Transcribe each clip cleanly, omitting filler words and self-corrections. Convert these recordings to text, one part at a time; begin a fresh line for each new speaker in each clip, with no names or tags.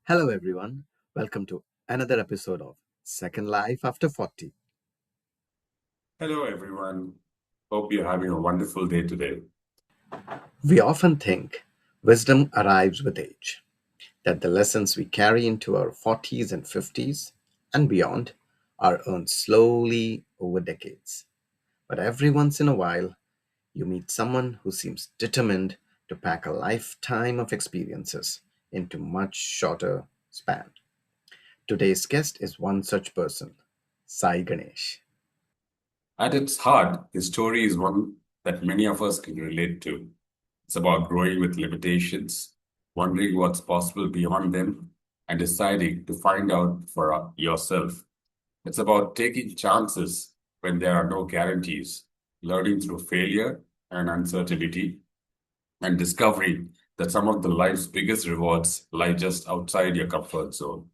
Hello, everyone. Welcome to another episode of Second Life After 40.
Hello, everyone. Hope you're having a wonderful day today.
We often think wisdom arrives with age, that the lessons we carry into our 40s and 50s and beyond are earned slowly over decades. But every once in a while, you meet someone who seems determined to pack a lifetime of experiences into much shorter span. Today's guest is one such person, Sai Ganesh.
At its heart, his story is one that many of us can relate to. It's about growing with limitations, wondering what's possible beyond them, and deciding to find out for yourself. It's about taking chances when there are no guarantees, learning through failure and uncertainty, and discovering that some of the life's biggest rewards lie just outside your comfort zone.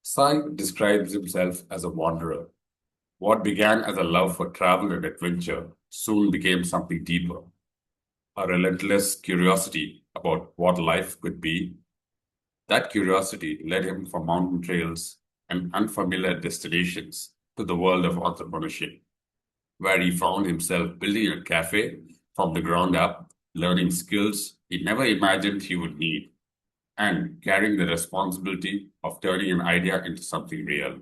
Sai describes himself as a wanderer. What began as a love for travel and adventure soon became something deeper, a relentless curiosity about what life could be. That curiosity led him from mountain trails and unfamiliar destinations to the world of entrepreneurship, where he found himself building a cafe from the ground up, learning skills he never imagined he would need, and carrying the responsibility of turning an idea into something real.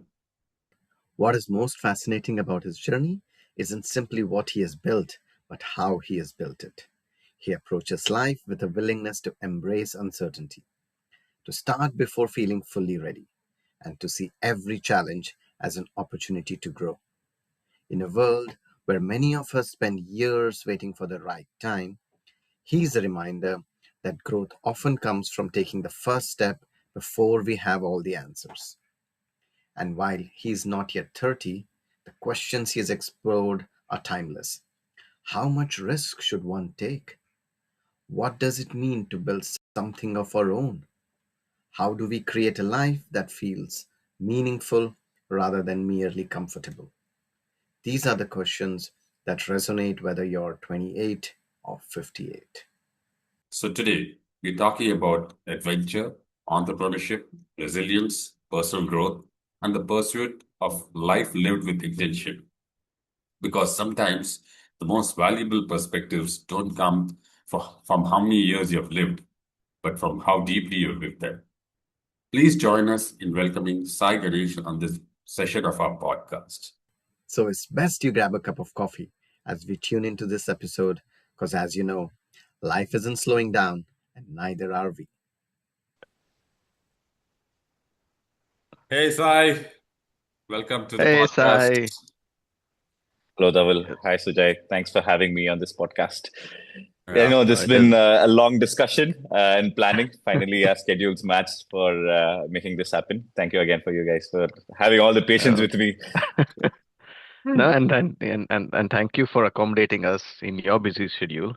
What is most fascinating about his journey isn't simply what he has built, but how he has built it. He approaches life with a willingness to embrace uncertainty, to start before feeling fully ready, and to see every challenge as an opportunity to grow. In a world where many of us spend years waiting for the right time, he's a reminder that growth often comes from taking the first step before we have all the answers. And while he is not yet 30, the questions he has explored are timeless. How much risk should one take? What does it mean to build something of our own? How do we create a life that feels meaningful rather than merely comfortable? These are the questions that resonate whether you're 28 or 58.
So today, we're talking about adventure, entrepreneurship, resilience, personal growth, and the pursuit of life lived with intention. Because sometimes the most valuable perspectives don't come from how many years you've lived, but from how deeply you've lived them. Please join us in welcoming Sai Ganesh on this session of our podcast.
So it's best you grab a cup of coffee as we tune into this episode, because as you know, life isn't slowing down, and neither are we.
Hey, Sai. Welcome to the
Hey,
podcast.
Sai.
Hello, Dhaval. Hi, Sujay. Thanks for having me on this podcast. Yeah, I
Yeah,
know this has
It
been
is.
a long discussion and planning. Finally, our schedules matched for making this happen. Thank you again for you guys for having all the patience
No,
with me.
no, and thank you for accommodating us in your busy schedule,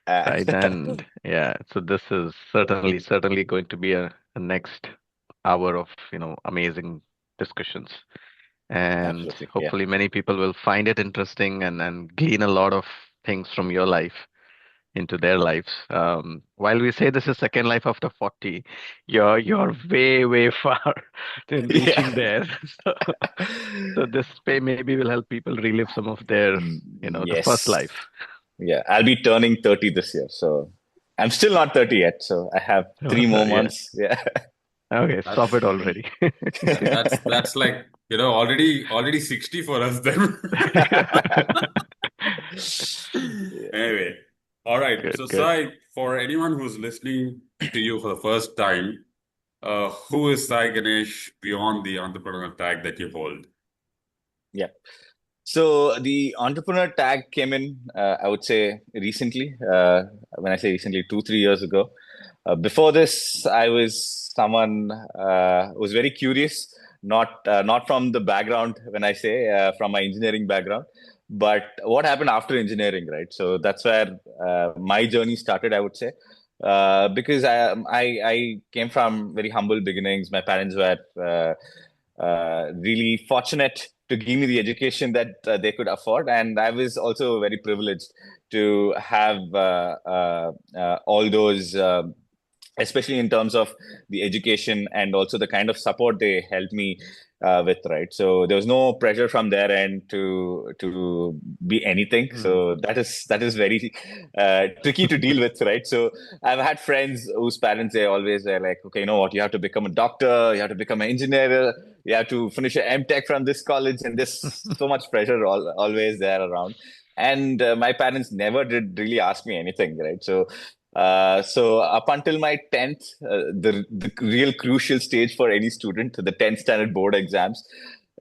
Uh,
right? And yeah, so this is certainly going to be a next hour of, amazing discussions. And
Absolutely. Yeah.
hopefully many people will find it interesting and glean a lot of things from your life into their lives. While we say this is second life after 40, you're way far in
Yeah.
reaching there. So, so this maybe will help people relive some of their, the first
Yes.
life.
Yeah. I'll be turning 30 this year. So I'm still not 30 yet. So I have 3 more
Yeah.
months. Yeah.
Okay, stop it
that's
already.
that's like already 60 for us then.
Yeah.
Anyway, all right. So,
Good.
Sai, for anyone who's listening to you for the first time, who is Sai Ganesh beyond the entrepreneurial tag that you hold?
Yeah. So the entrepreneur tag came in, I would say recently. When I say recently, 2, 3 years ago. Before this, I was someone who was very curious, not from the background when I say from my engineering background, but what happened after engineering, right? So that's where my journey started, I would say. Because I came from very humble beginnings. My parents were really fortunate to give me the education that they could afford, and I was also very privileged to have all those especially in terms of the education and also the kind of support they helped me with, right? So there was no pressure from their end to be anything. So that is very tricky to deal with, right? So I've had friends whose parents, they always were like, okay, you know what, you have to become a doctor, you have to become an engineer, you have to finish your M.Tech from this college, and there's so much pressure always there around. And my parents never did really ask me anything, right? So up until my 10th, the real crucial stage for any student, the 10th standard board exams,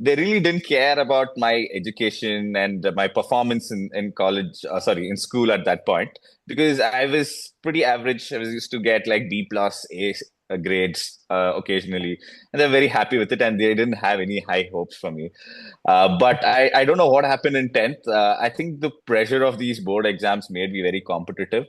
they really didn't care about my education and my performance in college, sorry, in school at that point, because I was pretty average. I was used to get like B plus A grades occasionally, and they're very happy with it, and they didn't have any high hopes for me. But I don't know what happened in 10th. I think the pressure of these board exams made me very competitive,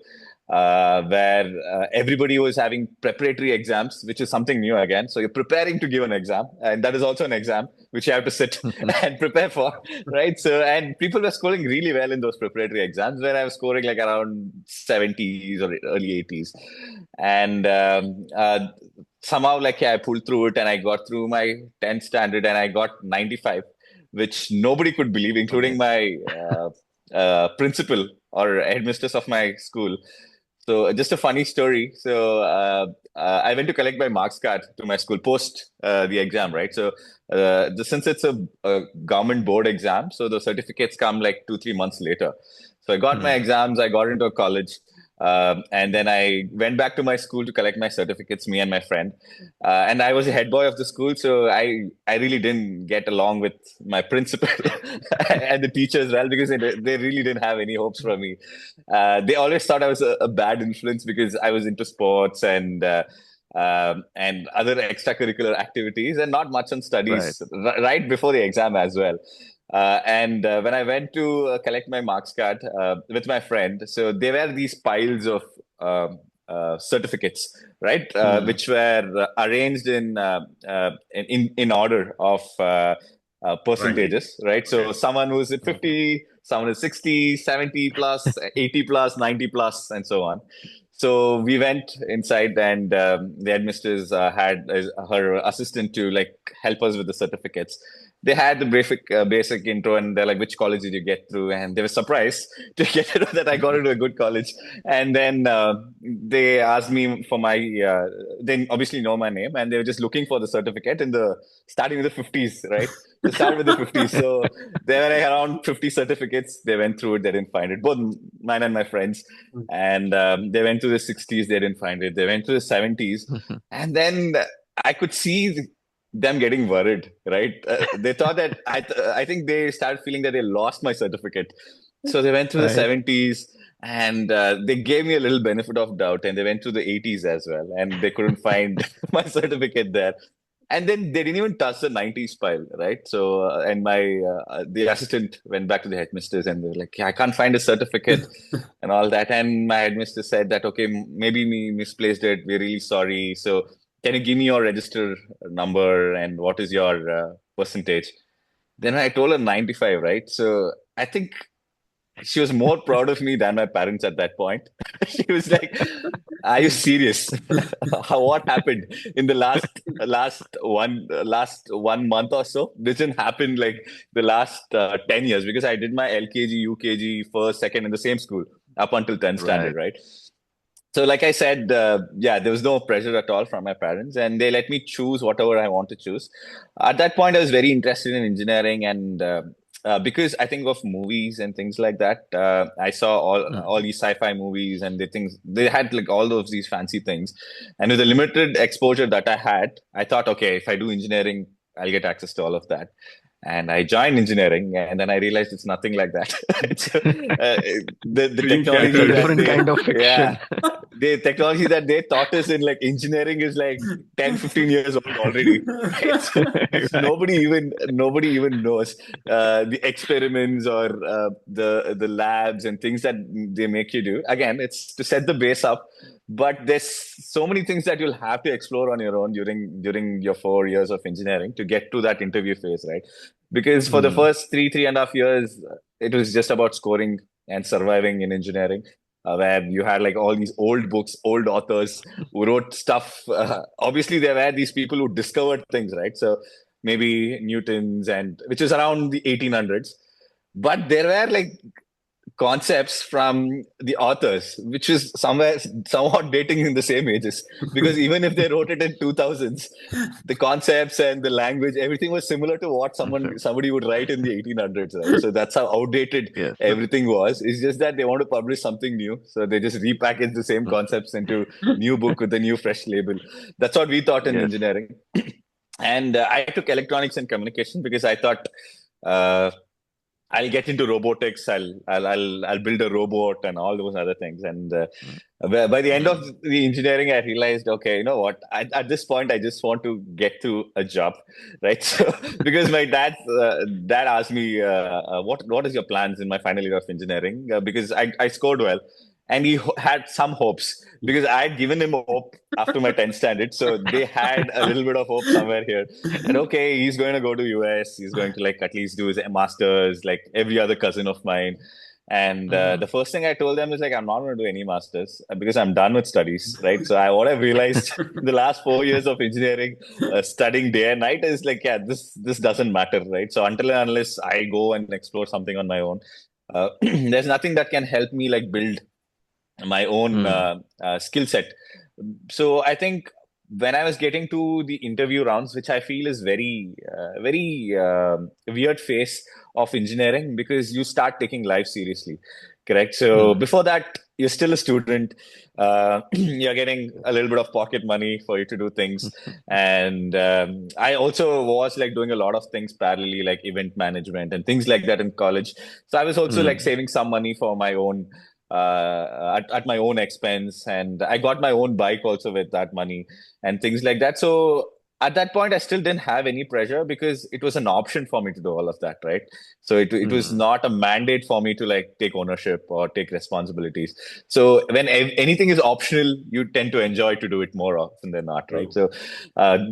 where everybody was having preparatory exams, which is something new again. So you're preparing to give an exam, and that is also an exam which you have to sit and prepare for, right? So, and people were scoring really well in those preparatory exams, where I was scoring like around 70s or early 80s. And somehow, like, yeah, I pulled through it and I got through my 10th standard and I got 95, which nobody could believe, including my principal or headmistress of my school. So just a funny story. So I went to collect my marks card to my school post the exam, right? So since it's a government board exam, so the certificates come like 2-3 months later. So I got my exams, I got into a college. And then I went back to my school to collect my certificates, me and my friend. And I was the head boy of the school, so I really didn't get along with my principal and the teachers well, because they really didn't have any hopes for me. They always thought I was a bad influence because I was into sports and other extracurricular activities and not much on studies right before the exam as well. And when I went to collect my marks card with my friend, so there were these piles of certificates, right, which were arranged in order of percentages, right? So someone who's at 50, someone is 60, 70 plus, 80 plus, 90 plus, and so on. So we went inside, and the headmistress had her assistant to like help us with the certificates. They had the basic intro, and they're like, "Which college did you get through?" And they were surprised to get to know that I got into a good college. And then they asked me for my. They obviously know my name, and they were just looking for the certificate in the starting with the 50s, right? They started with the 50s, so there were like around 50 certificates. They went through it, they didn't find it. Both mine and my friends, and they went to the 60s, they didn't find it. They went to the 70s, and then I could see them getting worried, right? They thought that I think they started feeling that they lost my certificate. So they went to the 70s, and they gave me a little benefit of doubt, and they went to the 80s as well, and they couldn't find my certificate there. And then they didn't even touch the 90s pile, right? So, and the assistant went back to the headmistress, and they were like, yeah, I can't find a certificate and all that. And my headmistress said that, okay, maybe we misplaced it. We're really sorry. So can you give me your register number and what is your percentage? Then I told her 95, right? So I think she was more proud of me than my parents at that point. She was like, "Are you serious? What happened in the last 1 month or so? This didn't happen like the last 10 years, because I did my LKG, UKG, first, second in the same school up until 10th standard, right? So like I said, yeah, there was no pressure at all from my parents, and they let me choose whatever I want to choose. At that point, I was very interested in engineering, and because I think of movies and things like that, I saw all these sci-fi movies, and they had like all of these fancy things. And with the limited exposure that I had, I thought, okay, if I do engineering, I'll get access to all of that. And I joined engineering, and then I realized it's nothing like that. The technology
It's a different kind of fiction.
Yeah, the technology that they taught us in like engineering is like 10, 15 years old already. Nobody even knows the experiments or the labs and things that they make you do. Again, it's to set the base up, but there's so many things that you'll have to explore on your own during your 4 years of engineering to get to that interview phase, right? Because for the first 3.5 years, it was just about scoring and surviving in engineering. where you had like all these old books, old authors who wrote stuff. Obviously, there were these people who discovered things, right? So maybe Newton's, and which is around the 1800s. But there were like concepts from the authors, which is somewhere somewhat dating in the same ages. Because even if they wrote it in 2000s, the concepts and the language, everything was similar to what
Sure.
somebody would write in the 1800s, right? So that's how outdated
Yes.
everything was. It's just that they want to publish something new, so they just repackage the same concepts into new book with a new fresh label. That's what we thought in
Yes.
engineering. And I took electronics and communication because I thought uh, I'll get into robotics. I'll build a robot and all those other things. And by the end of the engineering, I realized, okay, you know what? At this point, I just want to get to a job, right? So because my dad asked me, what is your plans in my final year of engineering? Because I scored well, and he had some hopes because I had given him hope after my 10th standard. So they had a little bit of hope somewhere here. And okay, he's going to go to US. He's going to like at least do his masters, like every other cousin of mine. And the first thing I told them is like, I'm not going to do any masters because I'm done with studies, right? So what I've realized the last 4 years of engineering, studying day and night is like, yeah, this doesn't matter, right? So until and unless I go and explore something on my own, there's nothing that can help me like build my own skill set. So I think when I was getting to the interview rounds, which I feel is very weird phase of engineering because you start taking life seriously, correct? So before that, you're still a student. You're getting a little bit of pocket money for you to do things. And I also was like doing a lot of things parallelly, like event management and things like that in college. So I was also like saving some money for my own at my own expense, and I got my own bike also with that money and things like that. So at that point I still didn't have any pressure because it was an option for me to do all of that, right? So it was not a mandate for me to like take ownership or take responsibilities. So when anything is optional, you tend to enjoy to do it more often than not, right? So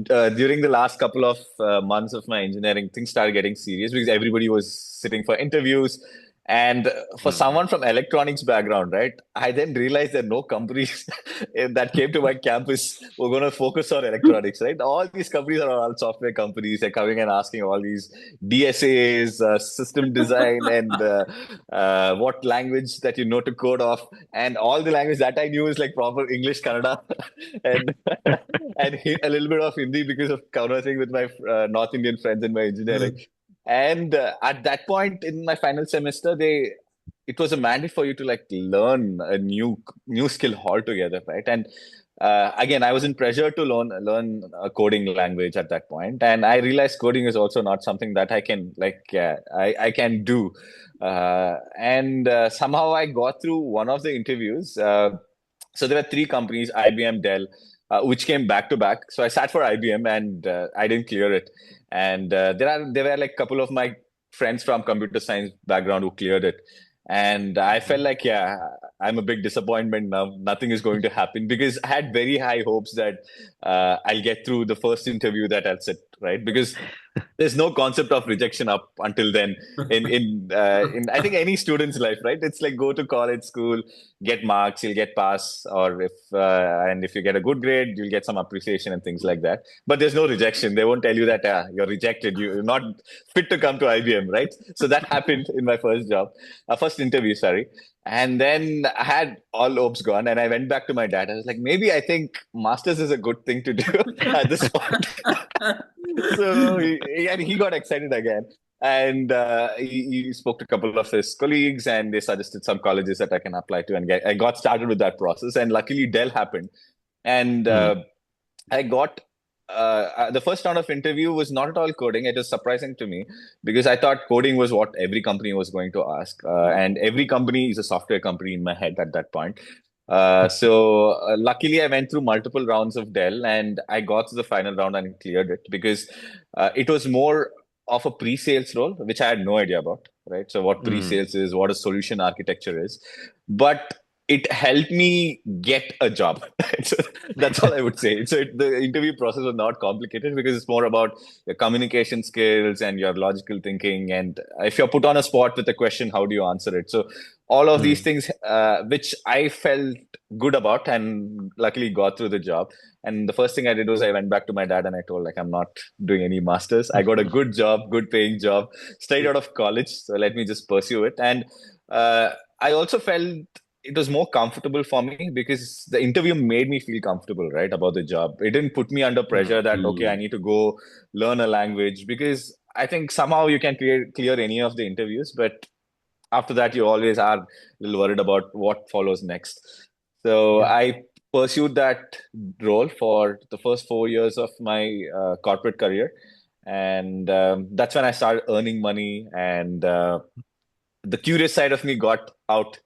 during the last couple of months of my engineering, things started getting serious because everybody was sitting for interviews. And for someone from electronics background, right, I then realized that no companies that came to my campus were going to focus on electronics, right? All these companies are all software companies. They're coming and asking all these DSAs, system design, and what language that you know to code off. And all the language that I knew is like proper English, Kannada, and and a little bit of Hindi because of conversing with my North Indian friends in my engineering. And at that point in my final semester, it was a mandate for you to like learn a new skill altogether, right? And again, I was in pressure to learn a coding language at that point, and I realized coding is also not something that I can I can do. And somehow I got through one of the interviews. So there were three companies, IBM, Dell, which came back to back. So I sat for IBM and I didn't clear it. And there were like a couple of my friends from computer science background who cleared it. And I felt like, yeah, I'm a big disappointment now. Nothing is going to happen because I had very high hopes that I'll get through the first interview that I'll sit, right? Because there's no concept of rejection up until then in I think any student's life, right? It's like go to college, school, get marks, you'll get pass, or if you get a good grade, you'll get some appreciation and things like that. But there's no rejection. They won't tell you that you're rejected, you're not fit to come to IBM, right? So that happened in my first interview, sorry. And then I had all hopes gone, and I went back to my dad. I was like, maybe I think masters is a good thing to do at this point. So he got excited again, and he spoke to a couple of his colleagues, and they suggested some colleges that I can apply to, and I got started with that process. And luckily, Dell happened, and I got the first round of interview was not at all coding. It was surprising to me because I thought coding was what every company was going to ask, and every company is a software company in my head at that point. So luckily, I went through multiple rounds of Dell, and I got to the final round and cleared it because it was more of a pre-sales role, which I had no idea about, right? So what pre-sales is, what a solution architecture is, but it helped me get a job. So that's all I would say. So the interview process was not complicated because it's more about your communication skills and your logical thinking. And if you're put on a spot with a question, how do you answer it? So all of these
Mm.
things, which I felt good about, and luckily got through the job. And the first thing I did was I went back to my dad and I told, like, I'm not doing any masters. I got a good job, good paying job, straight out of college. So let me just pursue it. And uh, I also felt it was more comfortable for me because the interview made me feel comfortable, right, about the job. It didn't put me under pressure
Mm.
that, okay, I need to go learn a language, because I think somehow you can clear any of the interviews, but after that, you always are a little worried about what follows next. So
Yeah.
I pursued that role for the first 4 years of my corporate career. And that's when I started earning money, and the curious side of me got out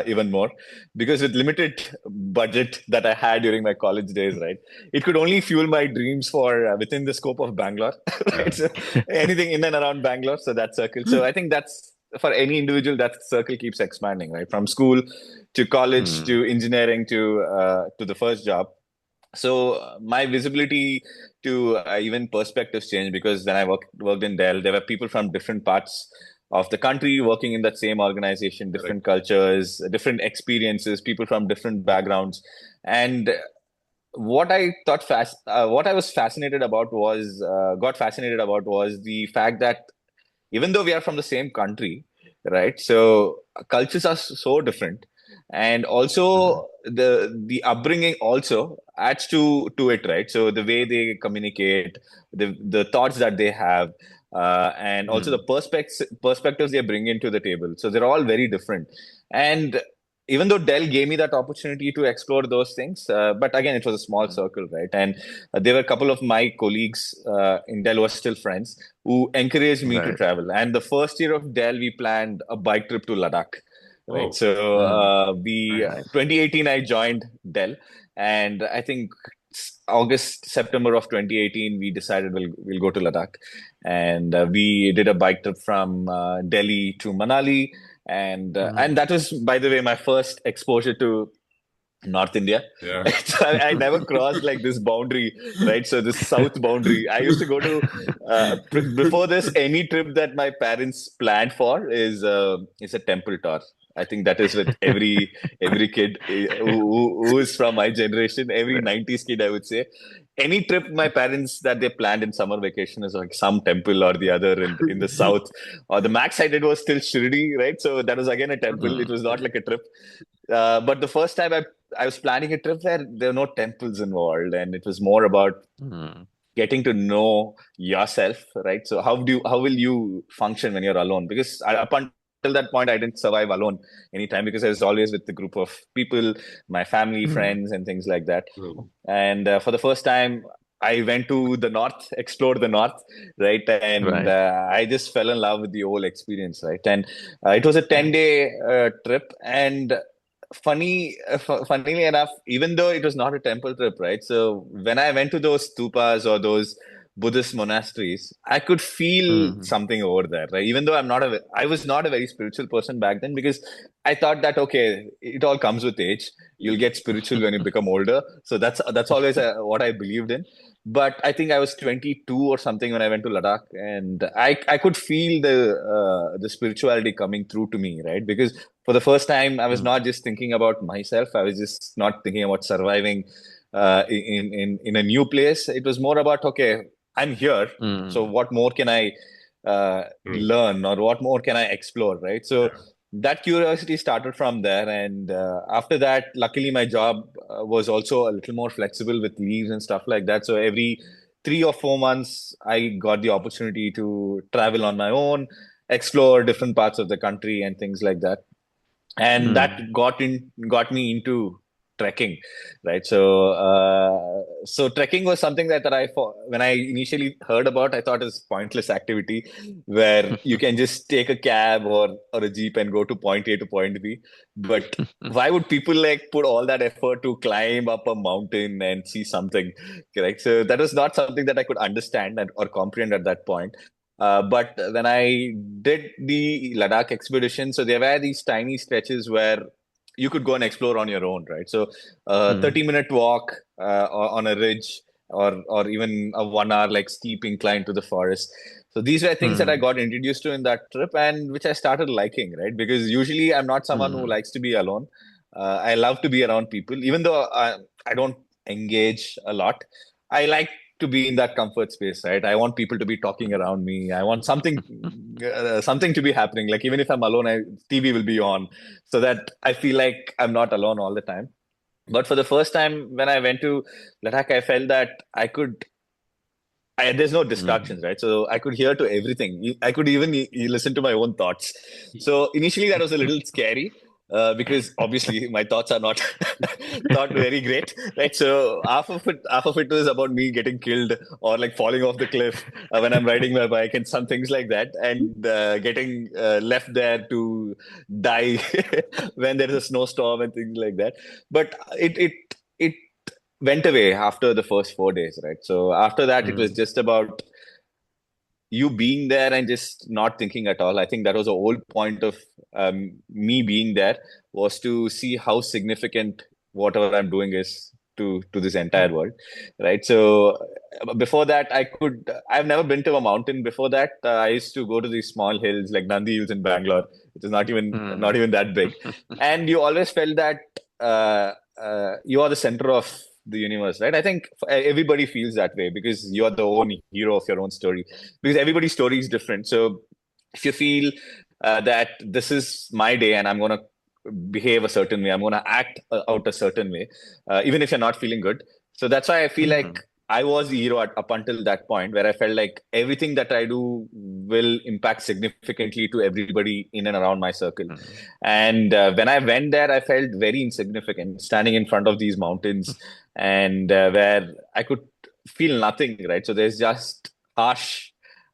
even more, because with limited budget that I had during my college days, right, it could only fuel my dreams for within the scope of Bangalore, right?
Yeah.
So anything in and around Bangalore, so that circle. So I think that's for any individual, that circle keeps expanding, right, from school to college
Mm.
to engineering to the first job. So my visibility to even perspectives changed, because when I worked in Dell, there were people from different parts of the country working in that same organization,
Correct.
different cultures, different experiences, people from different backgrounds. And what I was fascinated about was got fascinated about was the fact that even though we are from the same country, right? So cultures are so different, and
Mm.
also the upbringing also adds to it, right? So the way they communicate, the thoughts that they have, and also the
Mm.
perspectives they bring into the table. So they're all very different, and even though Dell gave me that opportunity to explore those things, but again, it was a small
Mm.
circle, right? And there were a couple of my colleagues in Dell were still friends who encouraged me to
Right.
travel. And the first year of Dell, we planned a bike trip to Ladakh. Right.
Oh,
So
Mm.
we
Nice.
2018, I joined Dell, and I think August, September of 2018, we decided we'll go to Ladakh, and we did a bike trip from Delhi to Manali, and
Mm.
that was, by the way, my first exposure to North India.
yeah.
So I never crossed like this boundary, right? So this south boundary. I used to go to before this, any trip that my parents planned for is a temple tour. I think that is with every kid who is from my generation, every
Right.
90s kid, I would say. Any trip my parents that they planned in summer vacation is like some temple or the other in the south. Or the max I did was still Shirdi, right? So that was again a temple. It
Mm.
was not like a trip. But the first time I was planning a trip where there were no temples involved, and it was more about
Mm.
getting to know yourself, right? So how will you function when you're alone? Because up until that point, I didn't survive alone anytime, because I was always with the group of people, my family,
Mm.
friends, and things like that.
True.
And for the first time, I went to the north, explored the north, right? And
Right.
I just fell in love with the whole experience, right? And it was a 10-day trip. And funnily enough, even though it was not a temple trip, right? So when I went to those stupas or those Buddhist monasteries, I could feel
Mm.
something over there, right? Even though I was not a very spiritual person back then, because I thought that, okay, it all comes with age. You'll get spiritual when you become older. So that's always what I believed in. But I think I was 22 or something when I went to Ladakh, and I could feel the spirituality coming through to me, right? Because for the first time, I was
Mm.
not just thinking about myself. I was just not thinking about surviving in a new place. It was more about, okay, I'm here. So
Mm.
what more can I
True.
learn, or what more can I explore, right? So
Yeah.
that curiosity started from there. And after that, luckily, my job was also a little more flexible with leaves and stuff like that. So every 3 or 4 months, I got the opportunity to travel on my own, explore different parts of the country and things like that. And that
Mm.
got me into trekking, right? So so trekking was something that when I initially heard about, I thought it was pointless activity where you can just take a cab or a jeep and go to point A to point B. But why would people like put all that effort to climb up a mountain and see something, correct? So that was not something that I could understand or comprehend at that point. But when I did the Ladakh expedition, so there were these tiny stretches where you could go and explore on your own, right? So,
Mm.
30-minute walk on a ridge, or even a 1 hour like steep incline to the forest. So these were things that I
Mm.
got introduced to in that trip, and which I started liking, right? Because usually I'm not someone who
Mm.
likes to be alone. I love to be around people, even though I don't engage a lot. I like to be in that comfort space, right? I want people to be talking around me. I want something to be happening. Like even if I'm alone, TV will be on, so that I feel like I'm not alone all the time. But for the first time when I went to Ladakh, I felt that there's no
Mm.
distractions, right? So I could hear to everything. I could even listen to my own thoughts. So initially that was a little scary because obviously my thoughts are not not very great, right? So half of it was about me getting killed or like falling off the cliff when I'm riding my bike and some things like that, and getting left there to die when there is a snowstorm and things like that. But it went away after the first 4 days, right? So after that, it was
Mm.
just about you being there and just not thinking at all. I think that was the whole point of me being there, was to see how significant whatever I'm doing is to this entire
Mm.
world, right? So before that, I've never been to a mountain before that. I used to go to these small hills like Nandi Hills in Bangalore, which is not
Mm.
even that big, and you always felt that you are the center of the universe, right? I think everybody feels that way because you're the own hero of your own story, because everybody's story is different. So if you feel that this is my day and I'm going to behave a certain way, I'm going to act out a certain way, even if you're not feeling good. So that's why I feel like
Mm.
I was the hero up until that point, where I felt like everything that I do will impact significantly to everybody in and around my circle.
Mm.
And when I went there, I felt very insignificant standing in front of these mountains, and where I could feel nothing, right? So there's just harsh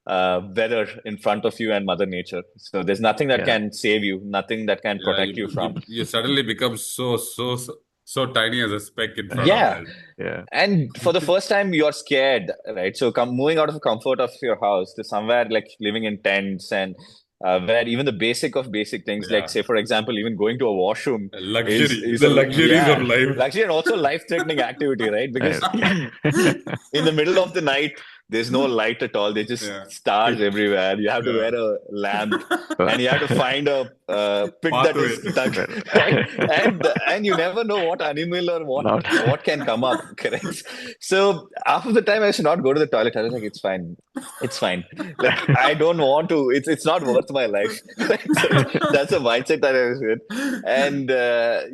weather in front of you and Mother Nature. So there's nothing that
Yeah.
can save you, nothing that can
Yeah,
protect you from.
you suddenly become so tiny as a speck in front of
Yeah.
it.
Yeah.
And for the first time, you're scared, right? So moving out of the comfort of your house to somewhere like living in tents, and where even the basic of basic things, like
Yeah.
say, for example, even going to a washroom is
The
a,
luxuries of
yeah,
life.
luxury, and also life-threatening activity, right? Because
I-
in the middle of the night, there's no light at all. There's just
Yeah.
stars everywhere. You have to
Yeah.
wear a lamp,
Well,
and you have to find a pig that
Pathway.
is stuck,
well,
right? And you never know what animal or
not.
what can come up, correct? So half of the time, I should not go to the toilet. I was like, it's fine. It's fine. Like I don't want to. It's not worth my life. Right? So that's a mindset that I was in. And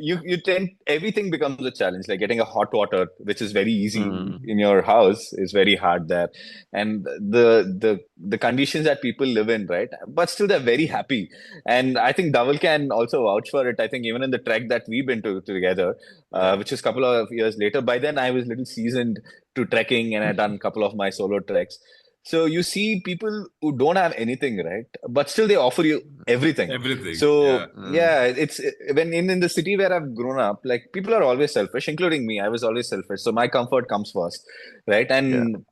you tend, everything becomes a challenge. Like getting a hot water, which is very easy
Mm.
in your house, is very hard there. And the conditions that people live in, right? But still, they're very happy. And I think Dhaval can also vouch for it. I think even in the trek that we've been to together,
Yeah.
which is a couple of years later. By then, I was little seasoned to trekking, and I'd done a couple of my solo treks. So you see people who don't have anything, right? But still, they offer you everything.
Everything. Yeah.
So
Mm.
yeah, it's when in the city where I've grown up, like people are always selfish, including me. I was always selfish, so my comfort comes first, right?
Yeah.
And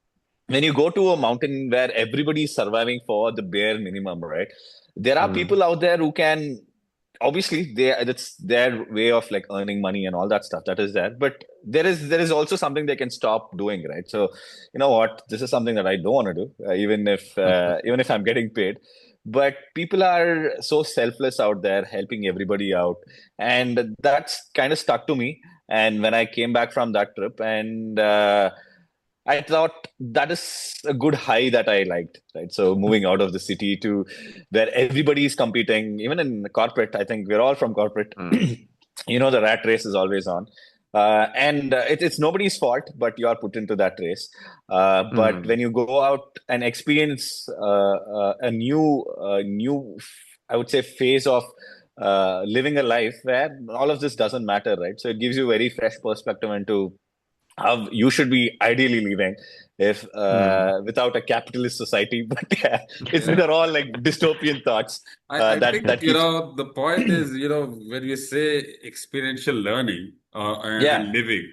when you go to a mountain where everybody is surviving for the bare minimum, right? There are
Mm.
people out there who can, obviously that's their way of like earning money and all that stuff that is there, but there is also something they can stop doing, right? So you know what, this is something that I don't want to do, even if I'm getting paid. But people are so selfless out there helping everybody out, and that's kind of stuck to me. And when I came back from that trip, and I thought that is a good high that I liked, right? So moving out of the city to where everybody is competing, even in corporate, I think we're all from corporate.
Mm.
The rat race is always on. And it's nobody's fault, but you are put into that race. But
Mm.
when you go out and experience a new, I would say, phase of living a life where all of this doesn't matter, right? So it gives you very fresh perspective into how you should be ideally living, if
Mm.
without a capitalist society. But yeah, they're all like dystopian thoughts
I
that
think,
that keeps.
the point is, when we say experiential learning and
Yeah,
living,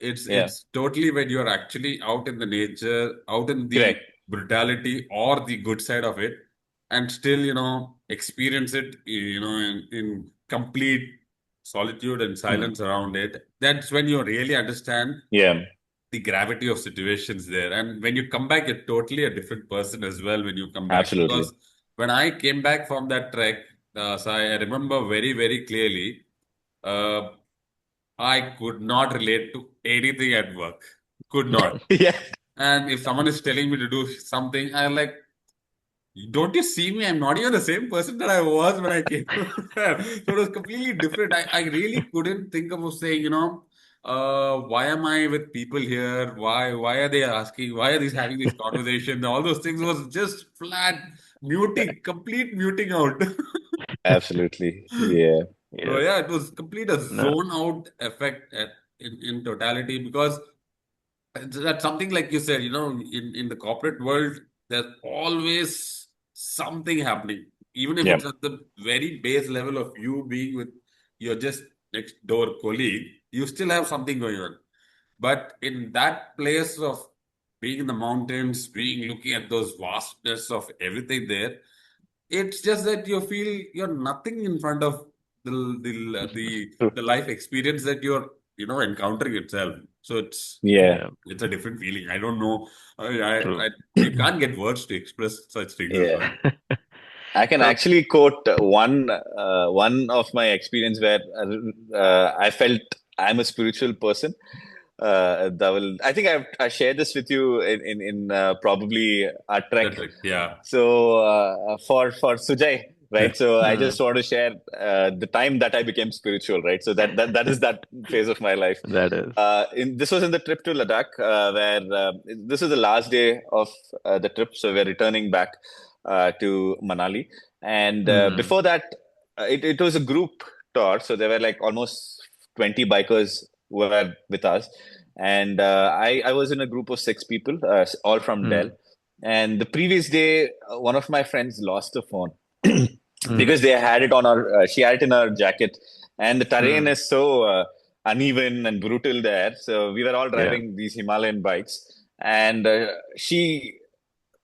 yeah,
it's totally when you're actually out in the nature, out in the
correct.
brutality or the good side of it, and still, experience it, in complete solitude and
Mm.
silence around it. That's when you really understand
Yeah,
the gravity of situations there. And when you come back, you're totally a different person as well when you come back.
Absolutely.
Because when I came back from that trek, so I remember very, very clearly, uh, I could not relate to anything at work. Could not.
Yeah,
And if someone is telling me to do something, I'm like, don't you see me? I'm not even the same person that I was when I came there. So it was completely different. I really couldn't think of saying, why am I with people here? Why are they asking? Why are they having this conversation? All those things was just flat muting, complete muting out.
absolutely. Yeah.
So
Yes.
yeah, it was complete a
No.
zone out effect in totality because that's something like you said, in the corporate world, there's always something happening. Even if it's
Yep.
at the very base level of you being with your just next door colleague, you still have something going on. But in that place of being in the mountains, being looking at those vastness of everything there, it's just that you feel you're nothing in front of the the the,
True.
the life experience that you're encountering itself. So
Yeah.
Yeah.
it's a different feeling. I don't know.
True.
We can't get words to express such things as
Yeah.
well.
I can
So,
actually quote one of my experience where I felt I'm a spiritual person. I think I shared this with you in probably our trek.
That's right. Yeah.
So for Sujay, right? So I just
mm,
want to share the time that I became spiritual, right? So that is that phase of my life.
that is.
This was in the trip to Ladakh, where this was the last day of the trip. So we're returning back to Manali, and
Mm,
before that, it was a group tour. So there were like almost 20 bikers who were with us, and I was in a group of 6 people, all from Delhi.
mm,
And the previous day, one of my friends lost the phone
mm,
because they had it on her. She had it in her jacket, and the terrain
mm.
is so uneven and brutal there. So we were all
Yeah.
driving these Himalayan bikes, and she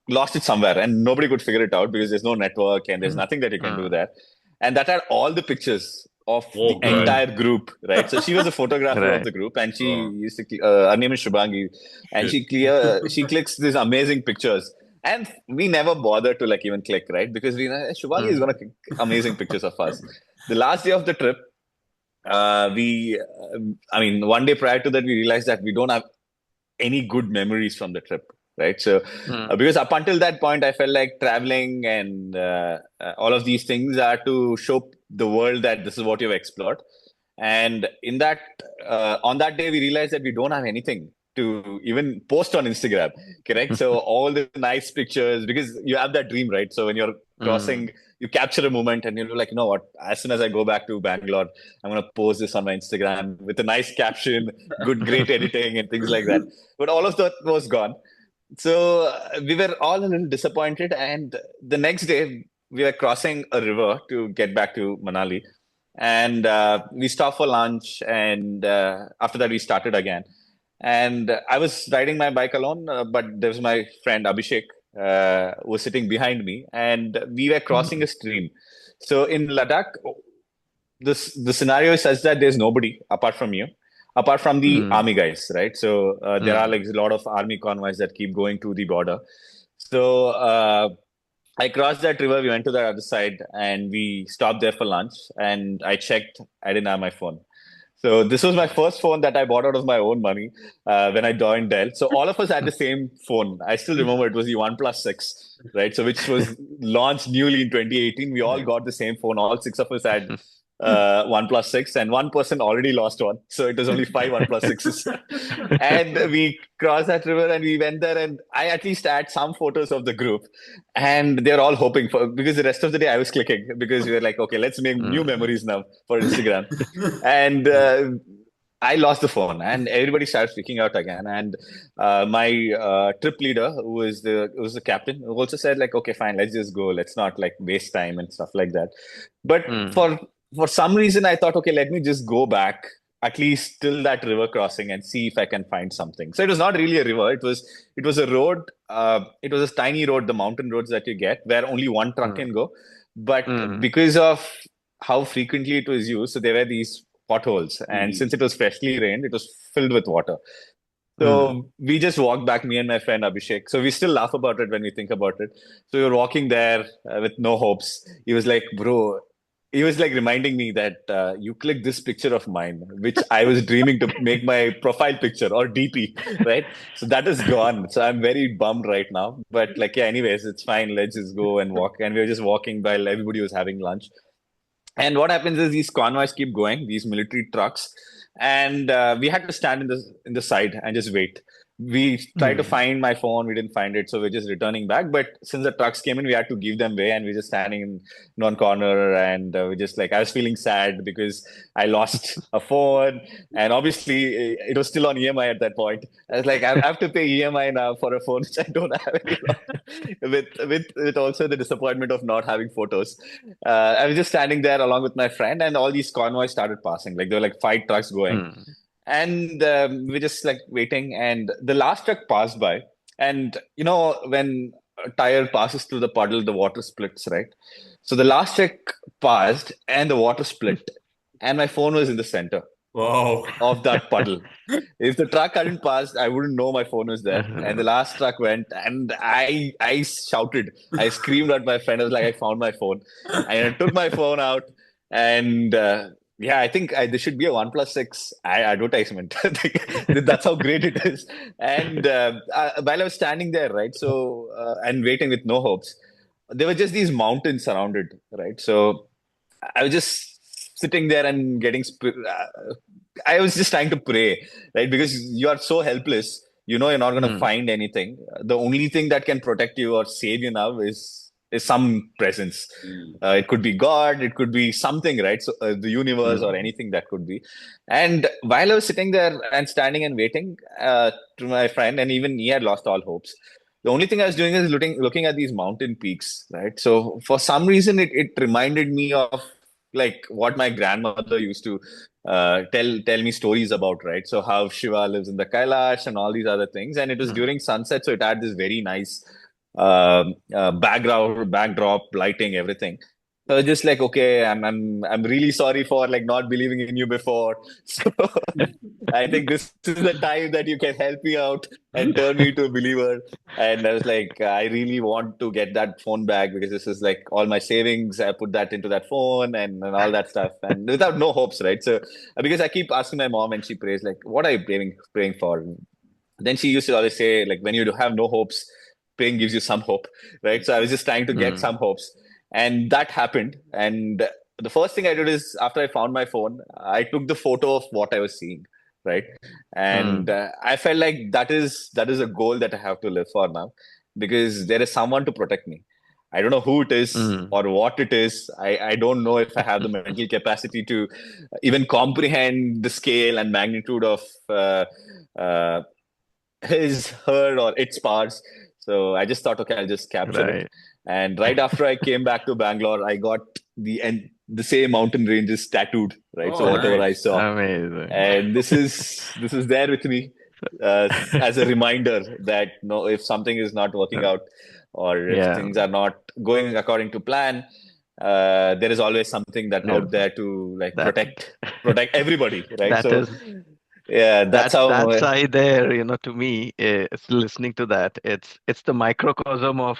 lost it somewhere, and nobody could figure it out because there's no network and there's nothing that you can do
Mm,
there. And that had all the pictures of the
Oh,
mm.
entire
God.
group, right? So she was a photographer of
Right.
the group, and she
Oh,
used to. Her name is Shubhangi, and
shit.
she clicks these amazing pictures. And we never bothered to like even click, right? Because we know Shubhangi is
Mm,
gonna click amazing pictures of us. The last day of the trip, I mean, one day prior to that, we realized that we don't have any good memories from the trip, right? So,
mm,
because up until that point, I felt like traveling and all of these things are to show the world that this is what you've explored. And in that, on that day, we realized that we don't have anything to even post on Instagram, correct? So all the nice pictures, because you have that dream, right? So when you're
mm,
crossing, you capture a moment and you're like, you know what? As soon as I go back to Bangalore, I'm gonna post this on my Instagram with a nice caption, great editing, and things like that. But all of that was gone. So we were all a little disappointed. And the next day, we were crossing a river to get back to Manali. And we stopped for lunch. And after that, we started again. And I was riding my bike alone, but there was my friend Abhishek who was sitting behind me. And we were crossing a stream. So in Ladakh, the scenario is such that there's nobody apart from you, apart from the
mm,
army guys, right? So there are
mm,
like a lot of army convoys that keep going to the border. So I crossed that river. We went to the other side and we stopped there for lunch. And I checked. I didn't have my phone. So this was my first phone that I bought out of my own money when I joined Dell. So all of us had the same phone. I still remember it was the OnePlus 6, right? So which was launched newly in 2018. We all
yeah.
got the same phone. All 6 of us had OnePlus 6, and one person already lost one. So it was only 5 OnePlus 6s. And we crossed that river and we went there. And I at least had some photos of the group. And they're all hoping for, because the rest of the day I was clicking because we were like, okay, let's make new
Mm,
memories now for Instagram. And I lost the phone, and everybody started freaking out again. And my trip leader, who was the captain, who also said like, okay, fine, let's just go. Let's not like waste time and stuff like that. But
mm,
for some reason, I thought, okay, let me just go back at least till that river crossing and see if I can find something. So it was not really a river. It was a road. It was a tiny road, the mountain roads that you get, where only one truck
mm,
can go. But
mm,
because of how frequently it was used, so there were these potholes. And since it was freshly rained, it was filled with water.
Mm.
So we just walked back, me and my friend Abhishek. So we still laugh about it when we think about it. So we were walking there with no hopes. He was like, bro, he was like reminding me that you click this picture of mine, which I was dreaming to make my profile picture or DP, right? So that is gone. So I'm very bummed right now. But like, yeah, anyways, it's fine. Let's just go and walk. And we were just walking while everybody was having lunch. And what happens is these convoys keep going, these military trucks, and we had to stand in the side and just wait. We tried to
Mm.
find my phone, we didn't find it, so we're just returning back. But since the trucks came in, we had to give them way, and we're just standing in one corner, and we just like I was feeling sad because I lost a phone, and obviously it was still on EMI at that point. I was like, I have to pay EMI now for a phone which I don't have any longer. With also the disappointment of not having photos. I was just standing there along with my friend, and all these convoys started passing. Like there were like five trucks going,
Mm.
and we just like waiting. And the last truck passed by, and when a tire passes through the puddle, the water splits, right? So the last truck passed, and the water split, and my phone was in the center
Wow.
of that puddle. If the truck hadn't passed, I wouldn't know my phone was there. And the last truck went, and I shouted, I screamed at my friend. I was like, I found my phone, and I took my phone out, and yeah, I think there should be a OnePlus 6 advertisement. That's how great it is. And while I was standing there, right, so and waiting with no hopes, there were just these mountains surrounded, right? So I was just sitting there and I was just trying to pray, right? Because you are so helpless, you're not going to
Mm.
find anything. The only thing that can protect you or save you now is some presence.
Mm.
It could be God, it could be something, right? So the universe or
Mm.
anything that could be. And while I was sitting there and standing and waiting to my friend, and even he had lost all hopes. The only thing I was doing is looking at these mountain peaks, right? So for some reason, it reminded me of like what my grandmother used to tell me stories about, right? So how Shiva lives in the Kailash and all these other things, and it was
Mm.
during sunset, so it had this very nice backdrop, lighting, everything. So just like, okay, I'm really sorry for like not believing in you before. So I think this is the time that you can help me out and turn me to a believer. And I was like, I really want to get that phone back because this is like all my savings. I put that into that phone and all that stuff, and without no hopes, right? So because I keep asking my mom, and she prays like, "What are you praying for?" Then she used to always say like, "When you have no hopes, praying gives you some hope," right? So I was just trying to get some
Mm.
hopes, and that happened. And the first thing I did is after I found my phone, I took the photo of what I was seeing, right? And
Mm.
I felt like that is a goal that I have to live for now, because there is someone to protect me. I don't know who it is
Mm.
or what it is. I don't know if I have the mental capacity to even comprehend the scale and magnitude of uh, his, her, or its parts. So I just thought, okay, I'll just capture it.
Right.
And right after I came back to Bangalore, I got the same mountain ranges tattooed, right? So
Oh,
whatever I
nice.
saw,
Amazing.
and this is there with me as a reminder that no, if something is not working out, or if
Yeah.
things are not going according to plan, there is always something that
Yeah.
out there to like
That
protect everybody, right?
that
So
is
yeah, that's how.
that's I there, to me, it's listening to that. It's the microcosm of,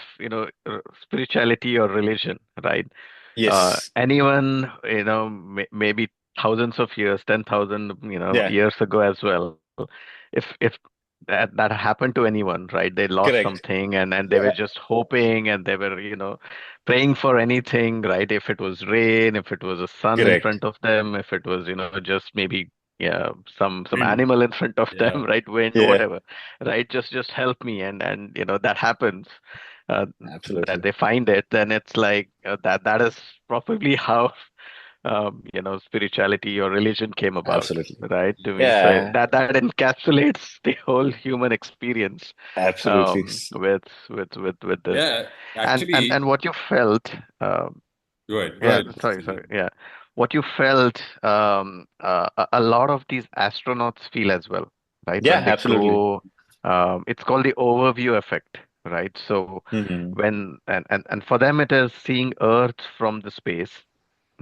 spirituality or religion, right?
Yes.
Anyone, maybe thousands of years, 10,000,
Yeah.
years ago as well, if that happened to anyone, right? They lost
Correct.
something and they were
Yeah.
just hoping and they were, praying for anything, right? If it was rain, if it was a sun in
Correct.
front of them, if it was, just maybe yeah, some
Wind.
animal in front of them,
Yeah.
right? Wind,
Yeah.
whatever, right? Just help me, and that happens. Uh, that
Absolutely.
they find it, then it's like that is probably how spirituality or religion came about,
Absolutely.
right? To me, so
Yeah.
that encapsulates the whole human experience
Absolutely.
with this,
Yeah.
and
Actually,
what you felt.
go ahead. Go
Yeah,
ahead.
sorry. Yeah. What you felt, a lot of these astronauts feel as well, right?
Yeah.
When they
Absolutely.
go, it's called the overview effect, right? So
Hmm.
when and for them it is seeing Earth from the space,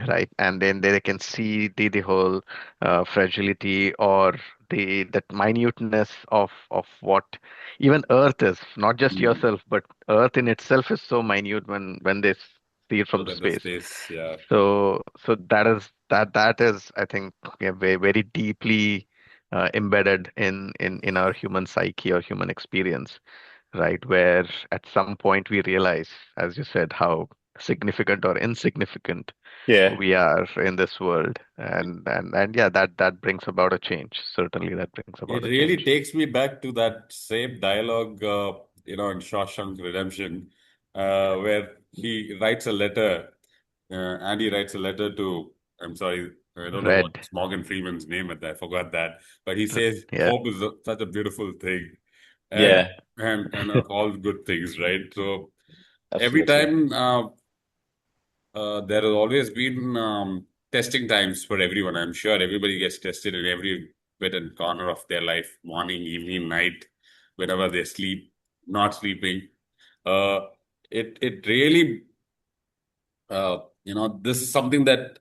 right? And then they can see the whole fragility or the that minuteness of what even Earth is, not just
Mm.
yourself, but Earth in itself is so minute when they see it from
Look
the
at the
space.
space. Yeah.
So that is I think yeah, very, very deeply embedded in our human psyche or human experience, right? Where at some point we realize, as you said, how significant or insignificant
Yeah.
we are in this world, and yeah, that brings about a change. Certainly, that brings about
It
a
really
change.
takes me back to that same dialogue, in Shawshank Redemption, where he writes a letter, Andy writes a letter to, I'm sorry, I don't know
Red,
what's Morgan Freeman's name at that, I forgot that, but he says
yeah,
hope is such a beautiful thing, and
Yeah.
and all good things, right? So every
Absolutely.
time, there has always been testing times for everyone. I'm sure everybody gets tested in every bit and corner of their life, morning, evening, night, whenever they sleep, not sleeping. Uh, it really, this is something that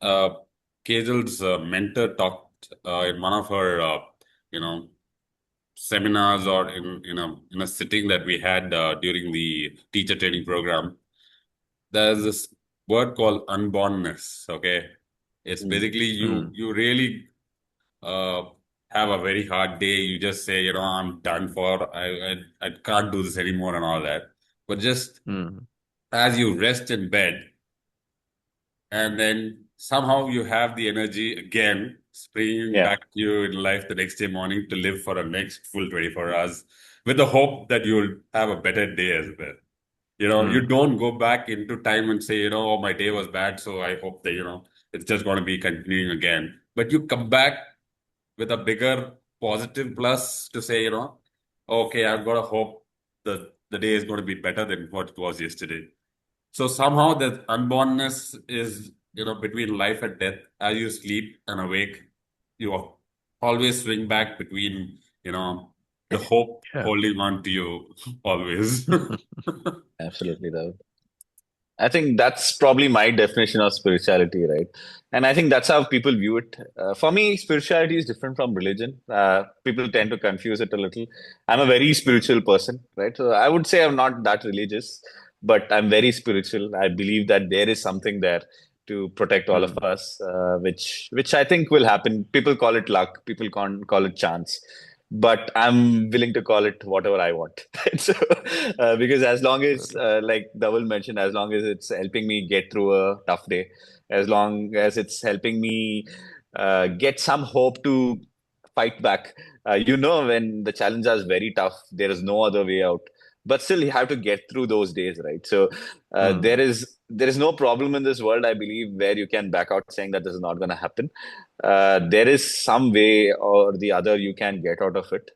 Kajal's mentor talked in one of her, you know, seminars or in a sitting that we had during the teacher training program. There's this word called unbornness. Okay, it's
Mm.
basically you
mm,
you really uh, have a very hard day. You just say, I'm done for. I can't do this anymore and all that. But just
mm,
as you rest in bed, and then somehow you have the energy again springing
Yeah.
back to you in life the next day morning to live for a next full 24 hours with the hope that you'll have a better day as well. You
mm,
don't go back into time and say, oh, my day was bad, so I hope that, it's just going to be continuing again. But you come back with a bigger positive plus to say, okay, I've got to hope that the day is going to be better than what it was yesterday. So somehow that unbornness is, between life and death. As you sleep and awake, you always swing back between, the hope
yeah.
holding on to you always.
Absolutely, though. I think that's probably my definition of spirituality, right? And I think that's how people view it. For me, spirituality is different from religion. People tend to confuse it a little. I'm a very spiritual person, right? So I would say I'm not that religious, but I'm very spiritual. I believe that there is something there to protect all of
Mm,
us, which I think will happen. People call it luck. People can't call it chance, but I'm willing to call it whatever I want. So, because as long as,
absolutely.
like Dhaval mentioned, as long as it's helping me get through a tough day, as long as it's helping me get some hope to fight back. When the challenge is very tough, there is no other way out. But still, you have to get through those days, right? So there
Mm,
is no problem in this world, I believe, where you can back out saying that this is not going to happen. There is some way or the other you can get out of it,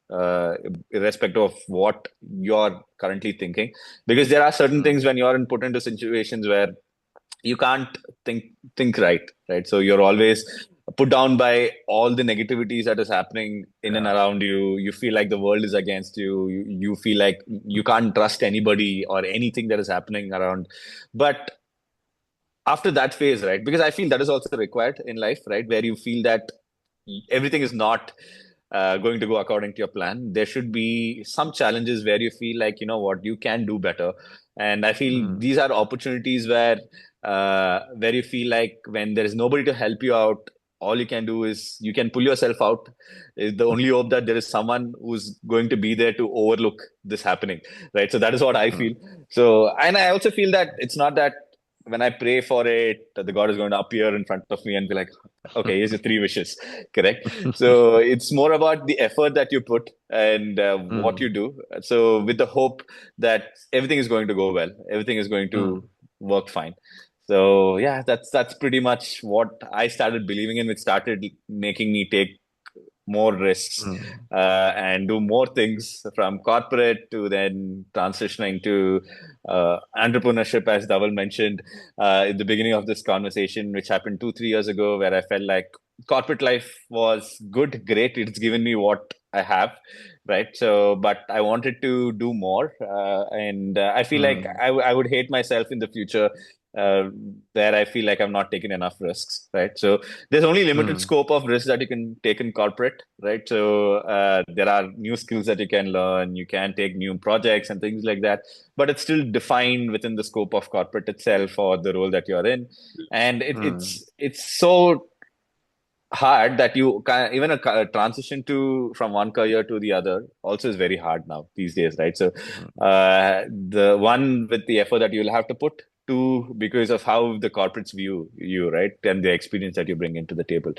irrespective of what you're currently thinking. Because there are certain things
mm,
when you're put into situations where you can't think right? So you're always put down by all the negativities that is happening in and
yeah.
around you. You feel like the world is against you. You feel like you can't trust anybody or anything that is happening around. But after that phase, right? Because I feel that is also required in life, right? Where you feel that everything is not going to go according to your plan. There should be some challenges where you feel like, what, you can do better. And I feel
Mm,
these are opportunities where you feel like when there is nobody to help you out, all you can do is you can pull yourself out. The only hope that there is someone who's going to be there to overlook this happening, right? So that is what I feel.
mm,
So, and I also feel that it's not that when I pray for it, that the God is going to appear in front of me and be like, okay, here's your three wishes, correct? So it's more about the effort that you put and what you
mm,
do. So with the hope that everything is going to go well, everything is going to
mm,
work fine. So yeah, that's pretty much what I started believing in, which started making me take more risks
mm,
and do more things from corporate to then transitioning to entrepreneurship, as Dhaval mentioned in the beginning of this conversation, which happened 2 3 years ago, where I felt like corporate life was good, great. It's given me what I have, right? So, but I wanted to do more, and I feel like
mm,
I would hate myself in the future where I feel like I've not taken enough risks, right? So there's only limited
Mm,
scope of risk that you can take in corporate, right? So there are new skills that you can learn, you can take new projects and things like that, but it's still defined within the scope of corporate itself or the role that you're in. And
mm,
it's so hard that you can even a transition to from one career to the other also is very hard now these days, right? So
mm,
the one with the effort that you'll have to put, two because of how the corporates view you, right, and the experience that you bring into the table.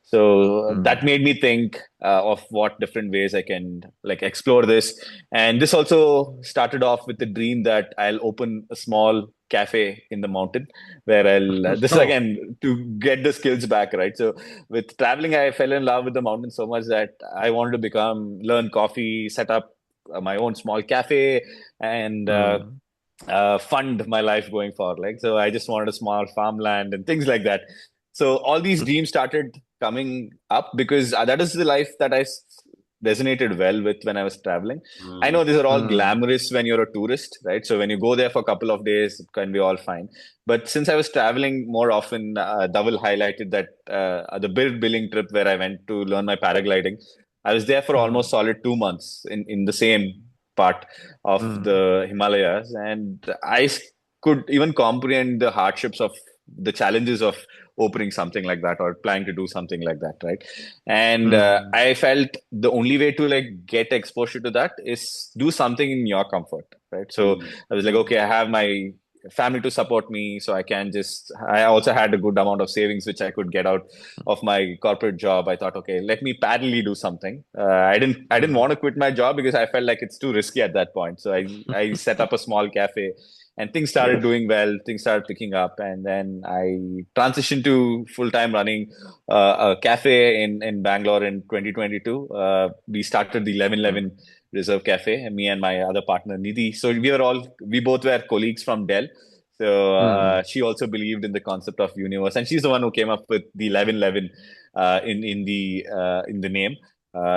So that
mm,
made me think of what different ways I can like explore this. And this also started off with the dream that I'll open a small cafe in the mountain where I'll this is
Oh,
again to get the skills back, right? So with traveling, I fell in love with the mountains so much that I wanted to learn coffee, set up my own small cafe, and
mm,
fund my life going forward. Like, so I just wanted a small farmland and things like that. So all these dreams started coming up because that is the life that resonated well with when I was traveling. I know these are all
mm,
glamorous when you're a tourist, right? So when you go there for a couple of days, it can be all fine. But since I was traveling more often, Dhaval highlighted that the Bird Billing trip where I went to learn my paragliding, I was there for almost
mm,
solid 2 months in the same part of
mm,
the Himalayas, and could even comprehend the hardships of the challenges of opening something like that or planning to do something like that, right? And
mm,
I felt the only way to like get exposure to that is do something in your comfort, right? So I was like, okay, I have my family to support me, so I also had a good amount of savings which I could get out of my corporate job. I thought, okay, let me parallelly do something. I didn't
mm,
want to quit my job because I felt like it's too risky at that point. So I set up a small cafe, and things started doing well. Things started picking up, and then I transitioned to full time running a cafe in Bangalore in 2022. We started the
mm,
1111 Reserve Cafe, and me and my other partner Nidhi. So we both were colleagues from Dell. So
mm,
she also believed in the concept of universe, and she's the one who came up with the 1111 in the name.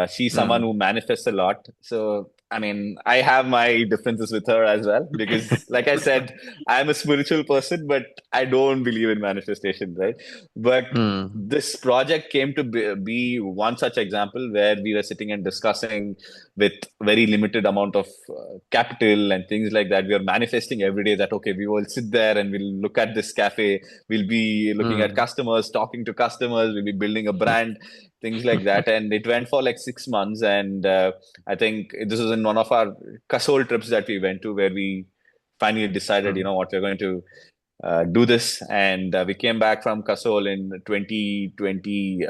She's someone
mm,
who manifests a lot. So I mean, I have my differences with her as well because, like I said, I'm a spiritual person, but I don't believe in manifestation, right? But
mm,
this project came to be one such example where we were sitting and discussing with very limited amount of capital and things like that. We are manifesting every day that, okay, we will sit there and we'll look at this cafe. We'll be looking at
mm.
customers, talking to customers. We'll be building a brand, things like that. And it went for like 6 months. And I think this was in one of our Kasol trips that we went to where we finally decided, you
Mm,
know what, we're going to do this. And we came back from Kasol in 2023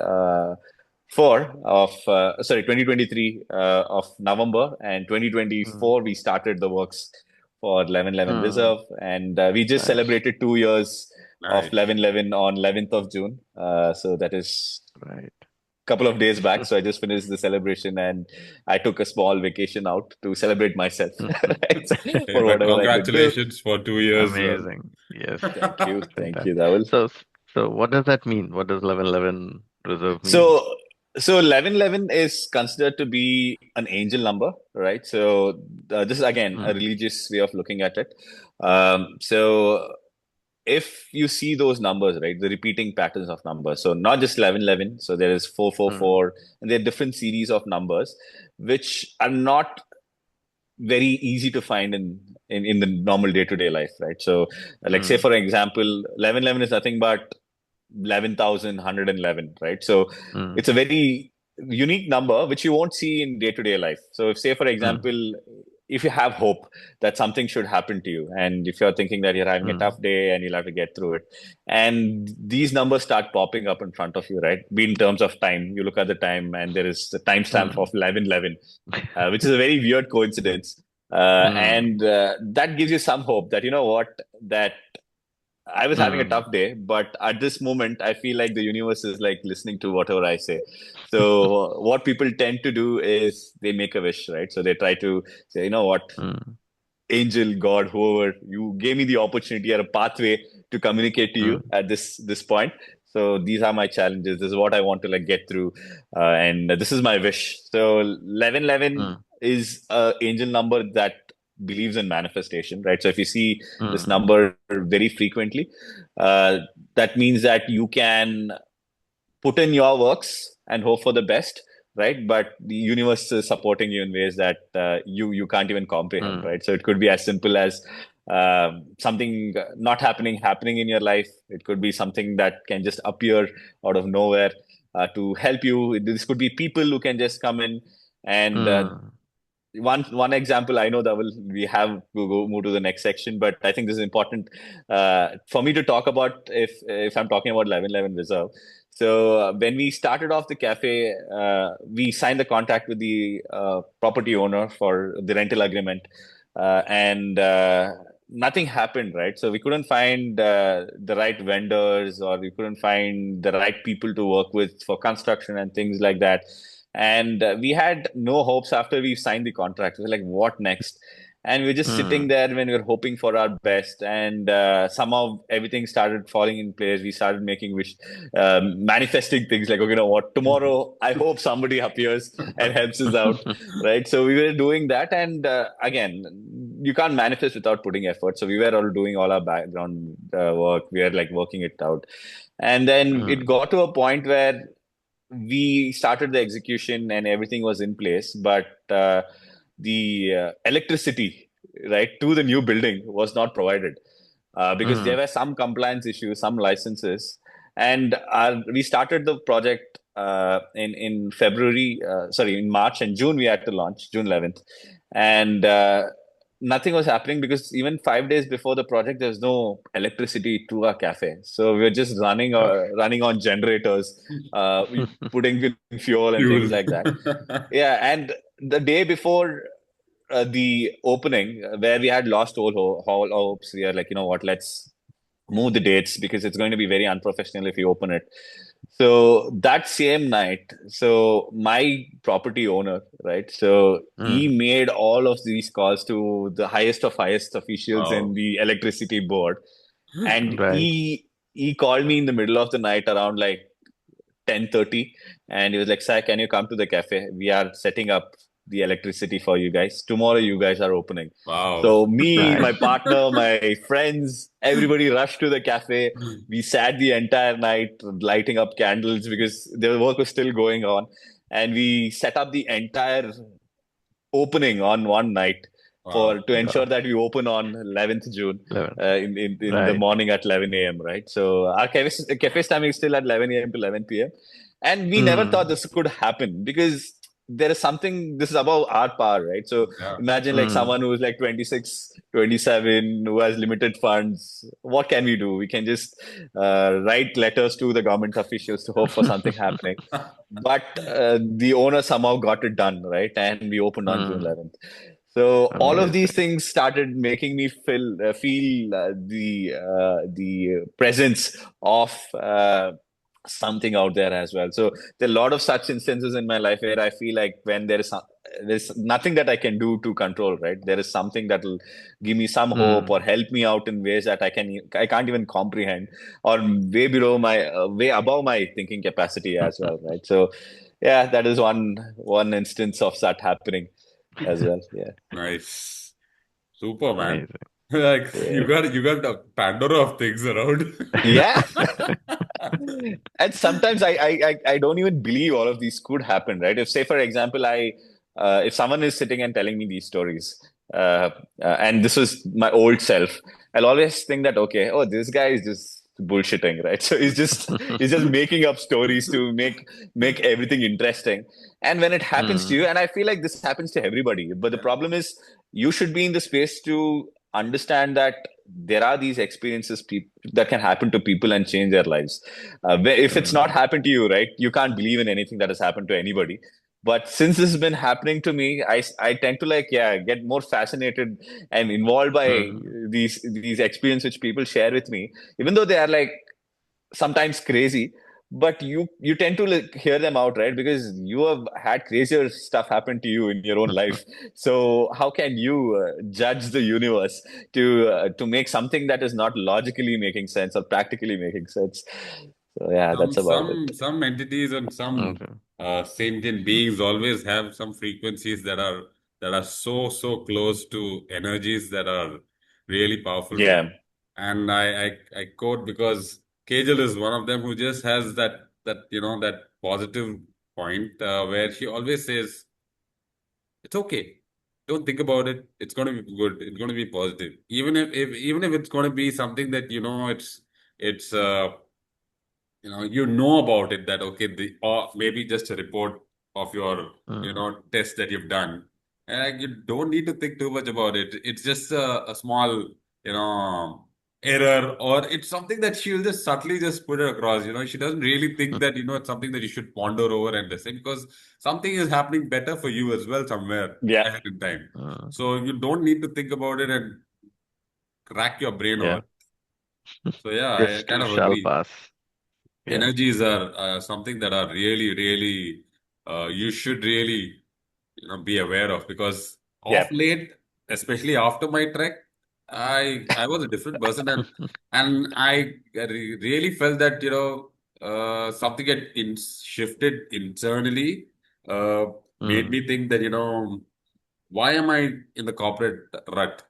of November, and
mm,
2024 we started the works for 1111
mm.
Reserve, and we just
Nice.
celebrated 2 years of
Nice.
1111 on 11th of June. So that is
Right.
a couple of days back. So I just finished the celebration, and I took a small vacation out to celebrate myself, right? So, for
But
whatever I could do.
congratulations for 2 years.
Amazing. Yes.
Thank you,
Fantastic.
Dawal.
So what does that mean? What does 1111 reserve mean?
So, so 1111 is considered to be an angel number, right? So, this is again a
Mm,
religious way of looking at it. So, if you see those numbers, right, the repeating patterns of numbers, so not just 1111, so there is
mm,
444, and there are different series of numbers which are not very easy to find in the normal day-to-day life, right? So, like say
mm,
for example, 1111 is nothing but 11,111, right? So
mm,
it's a very unique number which you won't see in day-to-day life. So if say for
mm,
example, if you have hope that something should happen to you, and if you're thinking that you're having a
mm,
tough day and you'll have to get through it, and these numbers start popping up in front of you, right? Be in terms of time, you look at the time and there is the timestamp of
mm,
1111, which is a very weird coincidence.
mm,
And that gives you some hope that, you know what, that I was having a
mm.
tough day, but at this moment, I feel like the universe is like listening to whatever I say. So, what people tend to do is they make a wish, right? So, they try to say, you know what,
Mm,
angel, God, whoever, you gave me the opportunity or a pathway to communicate to you
mm,
at this point. So, these are my challenges. This is what I want to like get through, and this is my wish. So, 1111
mm,
is a angel number that believes in manifestation, right? So if you see this
Mm,
number very frequently, uh, that means that you can put in your works and hope for the best, right? But the universe is supporting you in ways that you can't even comprehend,
mm,
right? So it could be as simple as something not happening in your life. It could be something that can just appear out of nowhere to help you. This could be people who can just come in and
mm,
one example. I know that we have to go move to the next section, but I think this is important for me to talk about if I'm talking about 1111 Reserve. So when we started off the cafe, we signed the contract with the property owner for the rental agreement, and nothing happened, right? So we couldn't find the right vendors, or we couldn't find the right people to work with for construction and things like that. And we had no hopes after we signed the contract. We were like, what next? And we are just sitting
mm,
there when we were hoping for our best. And somehow everything started falling in place. We started making manifesting things like, okay, you know what, tomorrow I hope somebody appears and helps us out, right? So we were doing that. And again, you can't manifest without putting effort. So we were all doing all our background work. We were like working it out. And then it
mm,
got to a point where we started the execution and everything was in place, but the electricity, right, to the new building was not provided because there
mm,
were some compliance issues, some licenses, and we started the project in February, sorry, in March and June. We had to launch June 11th, and nothing was happening because even 5 days before the project, there's no electricity to our cafe. So we were just
oh.
running on generators, putting in fuel and things
Fuel.
like that. Yeah, and the day before the opening, where we had lost all hopes, we are like, you know what, let's move the dates because it's going to be very unprofessional if we open it. So that same night, so my property owner, right? So he
Mm,
made all of these calls to the highest of highest officials in
Wow.
the electricity board, and
right.
he called me in the middle of the night around like 10:30, and he was like, Sai, can you come to the cafe? We are setting up the electricity for you guys. Tomorrow you guys are opening.
Wow.
So me, my
Nice.
partner, my friends, everybody rushed to the cafe. We sat the entire night lighting up candles because the work was still going on. And we set up the entire opening on one night for
Wow.
to ensure
Wow.
that we open on 11th June
11.
in the
Right.
morning at 11 a.m. Right, so our cafe's timing is still at 11 a.m. to 11 p.m. and we never thought
Mm,
this could happen because there is something, this is above our power, right? So
Yeah.
imagine like
mm,
someone who is like 26, 27, who has limited funds. What can we do? We can just write letters to the government officials to hope for something happening. But the owner somehow got it done, right? And we opened on June
mm.
11th. So all of these
Amazing.
things started making me feel the presence of something out there as well. So there are a lot of such instances in my life where I feel like when there's nothing that I can do to control, right? There is something that will give me some hope or
Mm,
help me out in ways that I can't even comprehend, or way above my thinking capacity as well, right? So yeah, that is one instance of that happening as well. Yeah.
Nice. Super, man.
amazing.
Like
Yeah.
you got a Pandora of things around.
Yeah. And sometimes I don't even believe all of these could happen, right? If, say, for example, if someone is sitting and telling me these stories, and this was my old self, I'll always think that, okay, oh, this guy is just bullshitting, right? So he's just making up stories to make everything interesting. And when it happens to
Mm,
you, and I feel like this happens to everybody, but the problem is you should be in the space to understand that there are these experiences that can happen to people and change their lives. If it's not
mm,
happened to you, right, you can't believe in anything that has happened to anybody. But since this has been happening to me, I tend to like, yeah, get more fascinated and involved by
mm.
these experiences which people share with me, even though they are like sometimes crazy. But you tend to like hear them out, right? Because you have had crazier stuff happen to you in your own life. So how can you judge the universe to make something that is not logically making sense or practically making sense? So yeah, that's about it.
Some entities and some
Okay.
sentient beings always have some frequencies that are that are so close to energies that are really powerful.
Yeah.
And I quote because Kajal is one of them who just has that positive point where she always says, it's okay. Don't think about it. It's going to be good. It's going to be positive. Even if it's going to be something that it's you know about it, that okay, or maybe just a report of your
Mm,
test that you've done, and like, you don't need to think too much about it. It's just a small you know error, or it's something that she'll just subtly just put it across. She doesn't really think that it's something that you should ponder over and listen, because something is happening better for you as well somewhere
Yeah.
ahead in time.
mm.
So you don't need to think about it and rack your brain over
Yeah,
it. So yeah,
this
I kind
too
of
shall
agree.
pass. Yeah.
Energies are something that are really you should really be aware of, because
Yeah.
of late, especially after my trek, I was a different person, and I really felt that something had shifted internally, uh, made
Mm.
me think that why am I in the corporate rut?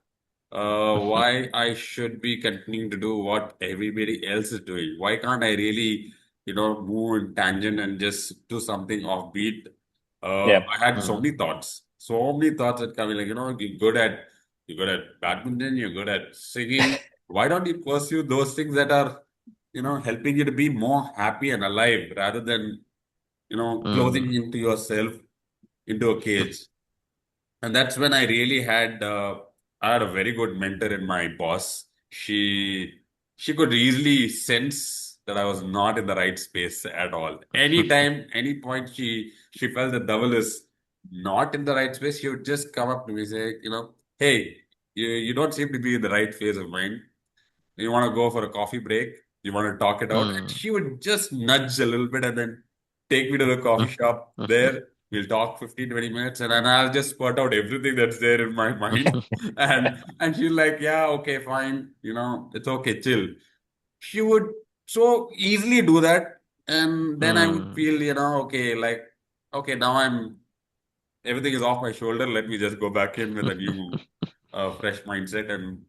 Why I should be continuing to do what everybody else is doing? Why can't I really, move in tangent and just do something offbeat?
Yeah.
I had
Mm.
so many thoughts that come in, like, you're good at badminton, you're good at singing. Why don't you pursue those things that are, helping you to be more happy and alive, rather than, closing
Mm.
into yourself into a cage? And that's when I had a very good mentor in my boss. She could easily sense that I was not in the right space at all. Anytime, any point she felt the devil is not in the right space, she would just come up to me and say, hey, you don't seem to be in the right phase of mind. You want to go for a coffee break? You want to talk it out? And
Mm.
she would just nudge a little bit and then take me to the coffee shop there. We'll talk 15, 20 minutes, and then I'll just spurt out everything that's there in my mind. And she's like, yeah, okay, fine. It's okay, chill. She would so easily do that. And then I would
Mm.
feel, okay, like, okay, now everything is off my shoulder. Let me just go back in with a new, fresh mindset, and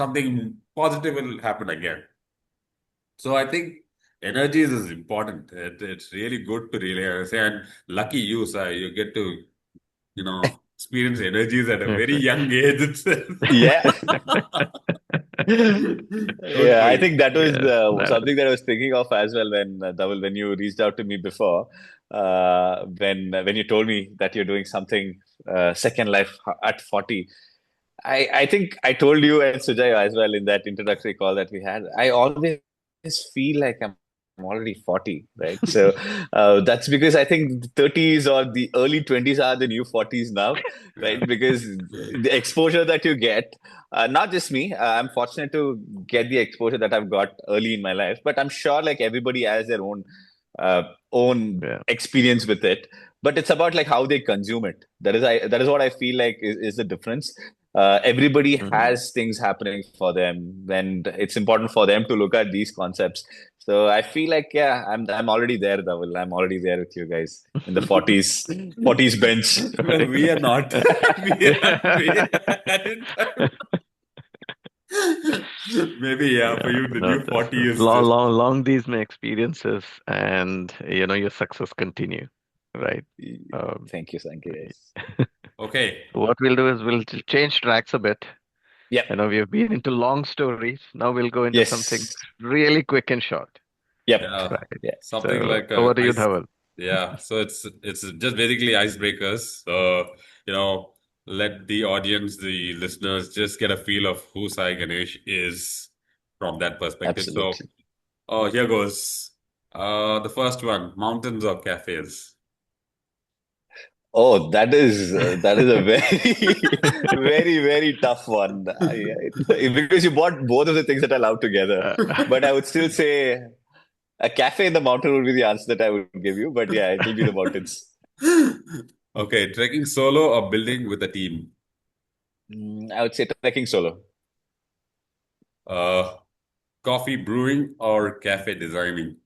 something positive will happen again. So I think energies is important. It's really good to really say, and lucky you, sir, you get to experience energies at a very young age itself.
Yeah.
Good
Yeah,
for
I
you.
think that was
Yes, that is.
something that I was thinking of as well when Dhaval, when you reached out to me before, when you told me that you're doing something Second Life at 40. I think I told you and Sujay as well in that introductory call that we had. I always feel like I'm already 40, right? So that's because I think the 30s or the early 20s are the new 40s now,
Yeah.
right? Because the exposure that you get, not just me, I'm fortunate to get the exposure that I've got early in my life, but I'm sure like everybody has their uh, own
Yeah.
experience with it. But it's about like how they consume it. That is what I feel like is the difference. Everybody
Mm.
has things happening for them, and it's important for them to look at these concepts. So I feel like yeah, I'm already there, Dhaval. I'm already there with you guys in the 40s bench.
Well, we are not. We aren't. Maybe, yeah,
Yeah,
for you, the
no,
new
this
40 is
long,
just.
long, long these may experiences, and your success continue, right? Um,
Thank you, guys.
Okay.
what we'll do is we'll change tracks a bit.
Yep.
We've been into long stories. Now we'll go into something
Yes.
really quick and short,
Yep.
Yeah.
right?
Yeah.
Something
So
like
over to you,
ice.
Dhaval.
Yeah. So it's just basically icebreakers. So, let the audience, the listeners, just get a feel of who Sai Ganesh is from that perspective. So,
Absolutely.
here goes. The first one, mountains or cafes?
Oh, that is a very, very tough one. Because you bought both of the things that are allowed together.
Uh,
But I would still say a cafe in the mountain would be the answer that I would give you. But yeah, it will be the mountains.
Okay, trekking solo or building with a team?
I would say trekking solo.
Uh, Coffee brewing or cafe designing?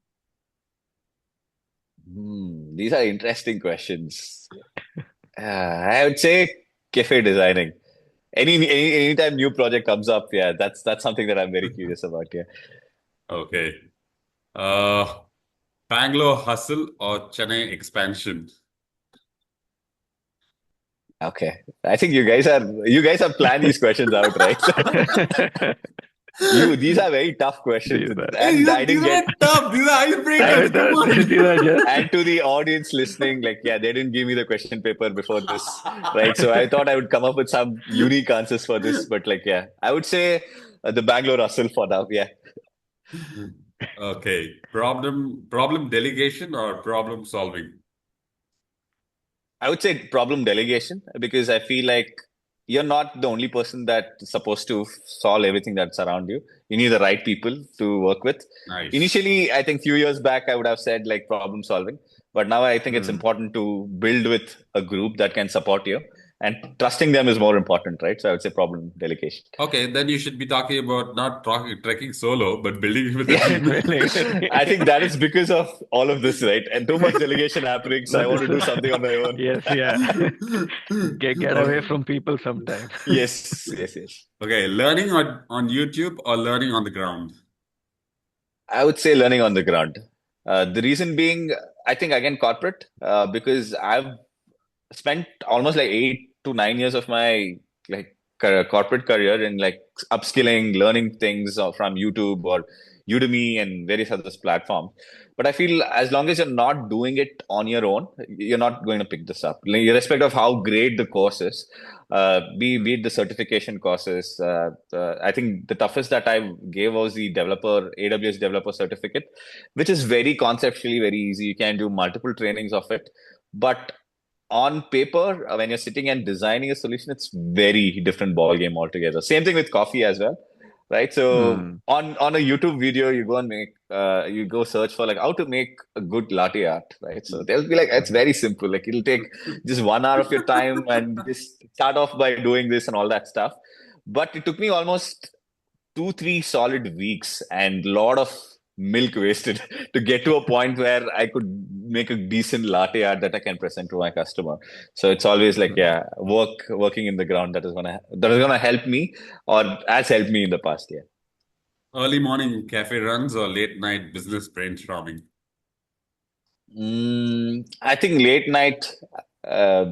These are interesting questions. I would say cafe designing. Anytime new project comes up, yeah, that's something that I'm very curious about. Yeah.
Okay. Uh, Bangalore hustle or Chennai expansion?
Okay. I think you guys have planned these questions out, right? These are very tough questions,
These are,
Hey,
and I
these
didn't
are
get.
not tough. These are icebreakers. Come
these are
on.
just.
And to the audience listening, like, yeah, they didn't give me the question paper before this, right? So I thought I would come up with some unique answers for this, but like, yeah, I would say the Bangalore Russell for now. Yeah,
Okay. Problem delegation or problem solving?
I would say problem delegation because I feel like you're not the only person that's supposed to solve everything that's around you. You need the right people to work with.
Nice.
Initially, I think few years back, I would have said like problem solving, but now I think it's
Hmm.
important to build with a group that can support you, and trusting them is more important, right? So I would say problem delegation.
Okay, then you should be talking about not trekking solo, but building with a
Yeah,
team.
Really.
I think that is because of all of this, right? And too much delegation happening, so I
But
want
this
to
is,
do something on my own.
yes, yeah. Get away
Okay.
from people sometimes.
Yes, yes, yes.
Okay, learning on YouTube or learning on the ground?
I would say learning on the ground. The reason being, I think again corporate, because I've spent almost like 8 to 9 years of my like corporate career in like upskilling, learning things from YouTube or Udemy and various other platforms. But I feel as long as you're not doing it on your own, you're not going to pick this up. Like, irrespective of how great the course is, be it the certification courses. I think the toughest that I gave was the developer AWS developer certificate, which is very conceptually very easy. You can do multiple trainings of it, but on paper, when you're sitting and designing a solution, it's very different ball game altogether. Same thing with coffee as well, right? So
Hmm.
on a YouTube video, you go and you go search for like how to make a good latte art, right? So they'll be like, it's very simple. Like it'll take just 1 hour of your time and just start off by doing this and all that stuff. But it took me almost 2, 3 solid weeks and a lot of milk wasted to get to a point where I could make a decent latte art that I can present to my customer. So it's always like,
Hmm.
yeah, working in the ground that is gonna help me or has helped me in the past. Yeah.
Early morning cafe runs or late night business brainstorming?
I think late night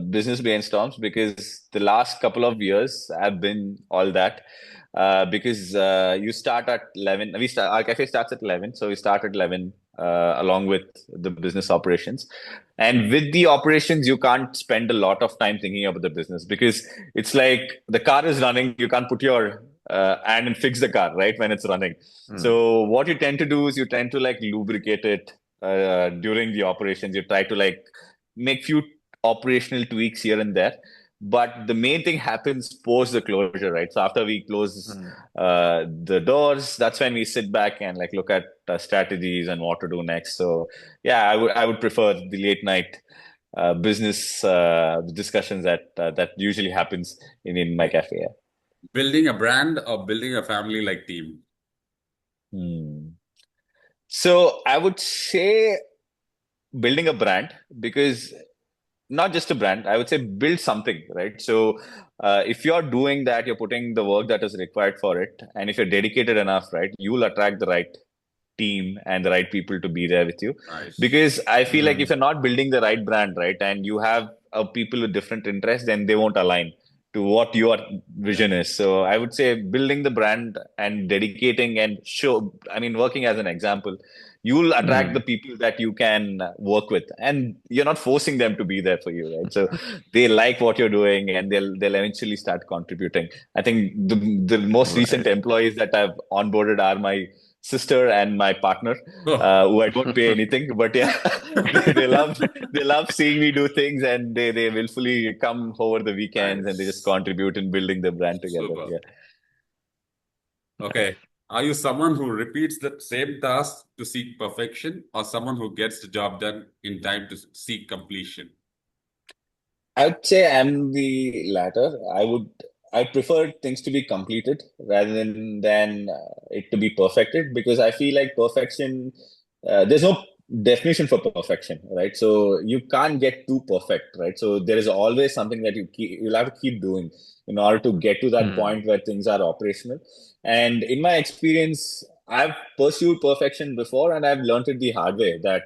business brainstorms because the last couple of years have been all that. Because you start at 11. Our cafe starts at 11, so we start at 11 along with the business operations. And with the operations, you can't spend a lot of time thinking about the business because it's like the car is running. You can't put your hand and fix the car right when it's running.
Hmm.
So what you tend to do is you tend to like lubricate it during the operations. You try to like make few operational tweaks here and there, but the main thing happens post the closure, right? So after we close
Hmm.
the doors, that's when we sit back and like look at strategies and what to do next. So yeah, I would prefer the late night business discussions that usually happens in my cafe. Yeah.
Building a brand or building a family like team?
Hmm. So I would say building a brand because not just a brand, I would say build something, right? So if you're doing that, you're putting the work that is required for it, and if you're dedicated enough, right, you'll attract the right team and the right people to be there with you.
Nice.
Because I feel like
Hmm.
if you're not building the right brand, right, and you have people with different interests, then they won't align to what your vision is. So I would say building the brand and dedicating and working as an example, you'll attract
Hmm.
the people that you can work with, and you're not forcing them to be there for you, right? So they like what you're doing, and they'll eventually start contributing. I think the most recent
Right.
employees that I've onboarded are my sister and my partner,
Oh.
who I don't pay anything, but yeah, they love seeing me do things, and they willfully come over the weekends and they just
Nice.
contribute in building the brand together.
Super.
Yeah.
Okay.
Nice.
Are you someone who repeats the same task to seek perfection or someone who gets the job done in time to seek completion?
I would say I'm the latter. I prefer things to be completed rather than it to be perfected because I feel like perfection. There's no definition for perfection, right? So you can't get too perfect, right? So there is always something that you'll have to keep doing in order to get to that
Hmm.
point where things are operational. And in my experience, I've pursued perfection before, and I've learned it the hard way that